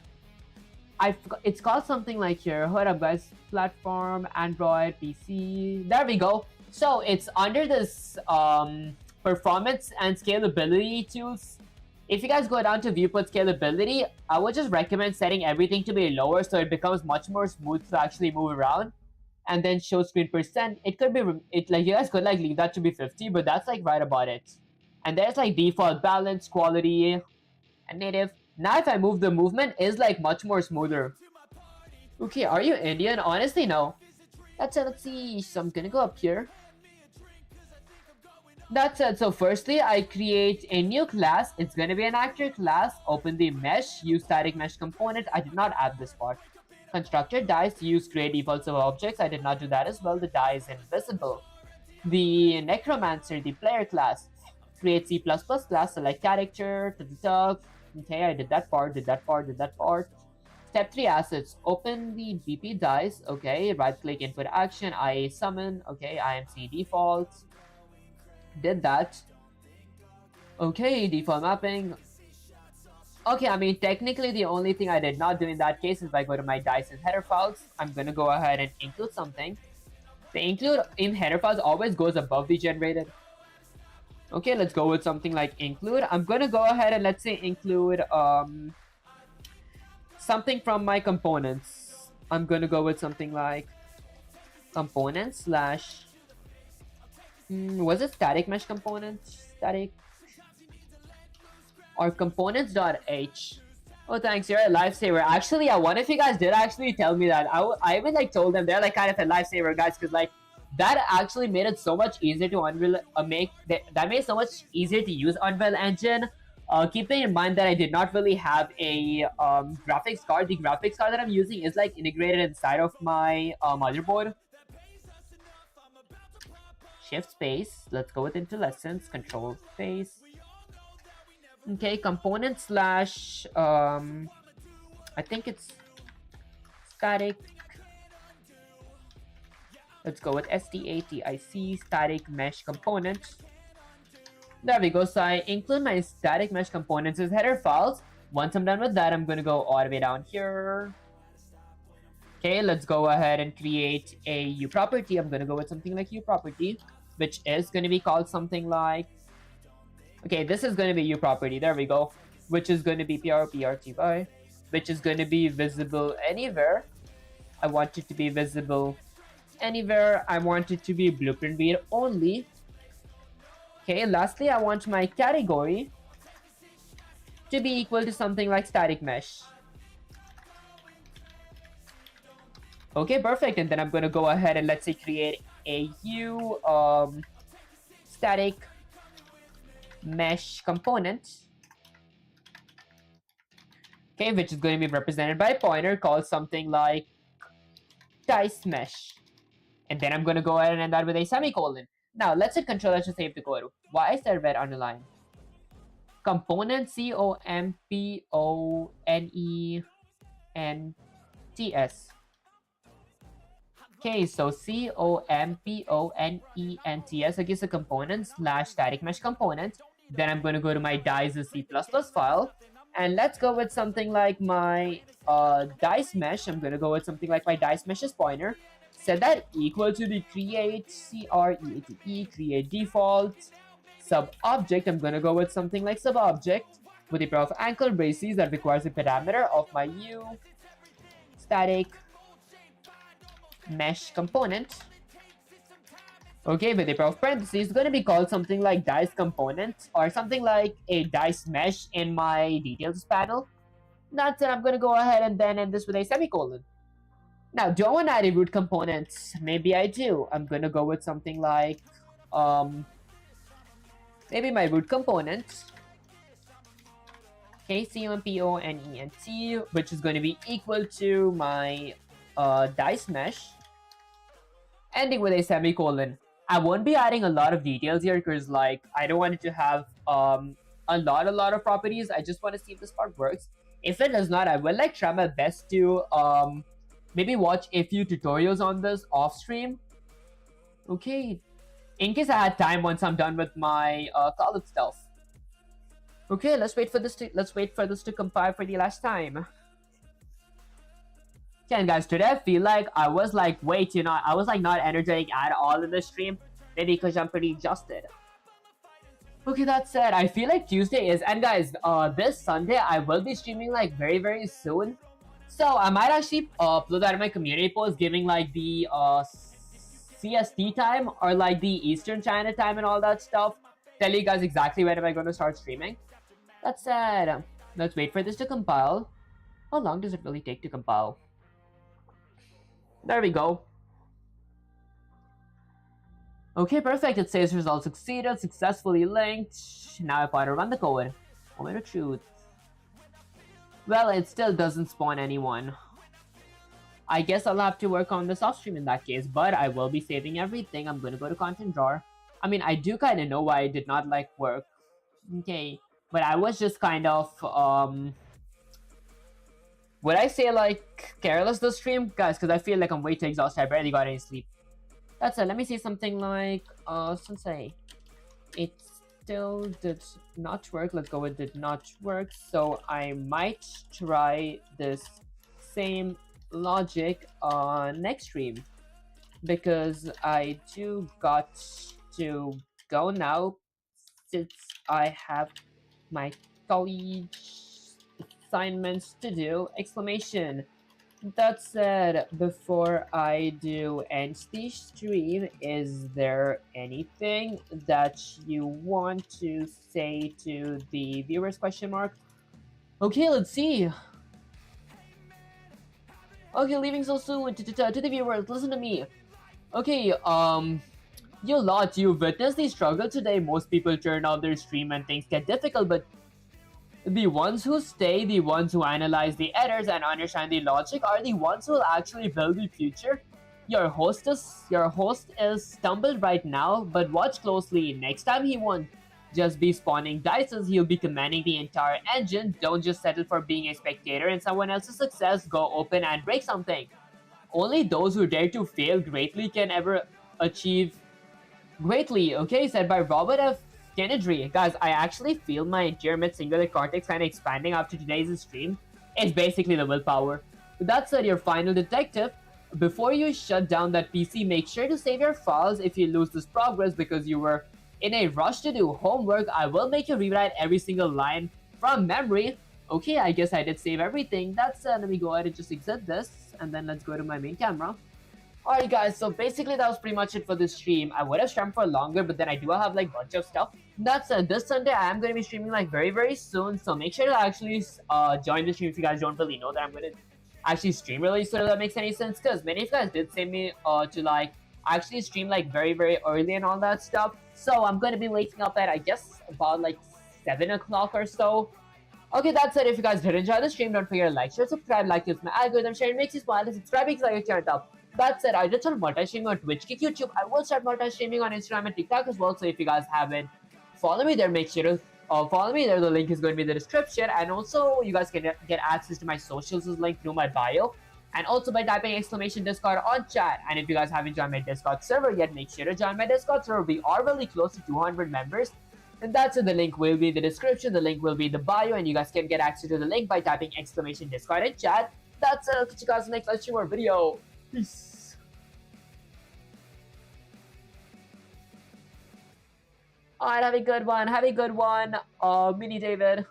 It's called something like here. Hold up, guys. Platform, Android, PC. There we go. So it's under this performance and scalability tools. If you guys go down to viewport scalability, I would just recommend setting everything to be lower so it becomes much more smooth to actually move around. And then show screen percent. It could be like you guys could like leave that to be 50, but that's like right about it. And there's like default balance, quality, and native. Now if I move, the movement is like much more smoother. Okay, are you Indian? Honestly, no. That's it. Let's see. So I'm gonna go up here. That's it. So firstly, I create a new class. It's gonna be an actor class. Open the mesh. Use static mesh component. I did not add this part. Constructor dice. Use create defaults of objects. I did not do that as well. The die is invisible. The necromancer, the player class. Create C++ class. Select character. Okay, I did that part. Did that part. Did that part. Step 3 assets. Open the BP dice. Okay, right click input action. IA summon. Okay, IMC defaults. Did that. Okay, default mapping. Okay, I mean, technically the only thing I did not do in that case is if I go to my dice and header files, I'm gonna go ahead and include something. The include in header files always goes above the generated. Okay, let's go with something like include. I'm gonna go ahead and let's say include something from my components. I'm gonna go with something like components slash was it static mesh component? Static or components.h. Oh, thanks, you're a lifesaver. Actually, one of you guys did actually tell me that. I even like told them they're like kind of a lifesaver, guys, because like that actually made it so much easier to Unreal that made it so much easier to use Unreal Engine. Keeping in mind that I did not really have a graphics card. The graphics card that I'm using is like integrated inside of my motherboard. Shift space. Let's go with into lessons. Control space. Okay, component slash I think it's static. Let's go with static static mesh component. There we go. So I include my static mesh components as header files. Once I'm done with that, I'm gonna go all the way down here. Okay, let's go ahead and create a U property. I'm gonna go with something like U property, which is gonna be called something like, okay, this is gonna be U property. There we go. Which is gonna be PRTY, which is gonna be visible anywhere. I want it to be visible anywhere. I want it to be blueprint read only. Okay, lastly, I want my category to be equal to something like static mesh. Okay, perfect. And then I'm gonna go ahead and let's say create a U static mesh component. Okay, which is going to be represented by a pointer called something like dice mesh. And then I'm going to go ahead and end that with a semicolon. Now, let's hit control, let's just save the code. Why is there red underline? Component, COMPONENTS. Okay, so COMPONENTS. Okay, so component slash static mesh component. Then I'm going to go to my dice C++ file. And let's go with something like my dice mesh. I'm going to go with something like my dice mesh's pointer. Set that equal to the create create create default sub object. I'm going to go with something like sub object with the pair of angle braces that requires a parameter of my U static mesh component. Okay, with a pair of parentheses, it's going to be called something like dice component or something like a dice mesh in my details panel. That's it. I'm going to go ahead and then end this with a semicolon. Now, do I want to add a root component? Maybe I do. I'm going to go with something like maybe my root component. Okay, COMPONENT, which is going to be equal to my dice mesh, ending with a semicolon. I won't be adding a lot of details here because like I don't want it to have a lot of properties. I just want to see if this part works. If it does not, I will like try my best to maybe watch a few tutorials on this off stream. Okay, in case I had time once I'm done with my college stuff. Okay, let's wait for this to compile for the last time. Okay, and guys, today I feel like I was like I was like not energetic at all in the stream. Maybe because I'm pretty exhausted. Okay, that said, I feel like Tuesday is, and guys, this Sunday I will be streaming like very soon. So I might actually upload that in my community post, giving like the CST time or like the Eastern China time and all that stuff. Tell you guys exactly when am I going to start streaming. That said, let's wait for this to compile. How long does it really take to compile? There we go. Okay, perfect. It says results succeeded, successfully linked. Now if I run the code, moment of truth. Well, it still doesn't spawn anyone. I guess I'll have to work on this off stream in that case, but I will be saving everything. I'm gonna go to content drawer. I mean, I do kind of know why I did not like work. Okay, but I was just kind of would I say like careless this stream, guys? Because I feel like I'm way too exhausted. I barely got any sleep. That's it. Let me say something like Sensei. It still did not work. Let's go with did not work. So I might try this same logic on next stream because I do got to go now since I have my college assignments to do. Exclamation. That said, before I do end the stream, is there anything that you want to say to the viewers? Question mark. Okay, let's see. Okay, leaving so soon. To the viewers, listen to me. Okay, you've witnessed the struggle today. Most people turn off their stream and things get difficult, but the ones who stay, the ones who analyze the errors and understand the logic are the ones who will actually build the future. Your host is stumbled right now, but watch closely. Next time he won't just be spawning dices, he'll be commanding the entire engine. Don't just settle for being a spectator in someone else's success. Go open and break something. Only those who dare to fail greatly can ever achieve greatly. Okay, said by Robert F. Kennedy. Guys, I actually feel my entire mid-singular cortex kind of expanding after today's stream. It's basically the willpower. With that said, your final detective. Before you shut down that PC, make sure to save your files if you lose this progress because you were in a rush to do homework. I will make you rewrite every single line from memory. Okay, I guess I did save everything. That's let me go ahead and just exit this, and then let's go to my main camera. Alright guys, so basically that was pretty much it for this stream. I would have streamed for longer, but then I do have like bunch of stuff. That's this Sunday I am going to be streaming like very soon, so make sure to actually join the stream if you guys don't really know that I'm going to actually stream really soon, if that makes any sense, because many of you guys did say me to like actually stream like very early and all that stuff. So I'm going to be waking up at I guess about like 7 o'clock or so. Okay, that's it. If you guys did enjoy the stream, don't forget to like, share, subscribe, like this my algorithm, share, it makes you smile, and subscribe because I get turned up. That said, I just started multi-streaming on Twitch, Kick, YouTube. I will start multi-streaming on Instagram and TikTok as well. So if you guys haven't followed me there, make sure to follow me there. The link is going to be in the description. And also, you guys can get access to my socials link through my bio. And also by typing exclamation Discord on chat. And if you guys haven't joined my Discord server yet, make sure to join my Discord server. We are really close to 200 members. And that's it. The link will be in the description. The link will be in the bio. And you guys can get access to the link by typing exclamation Discord in chat. That's it. I'll catch you guys in the next live stream or video. Peace. Alright, have a good one. Have a good one. Mini David.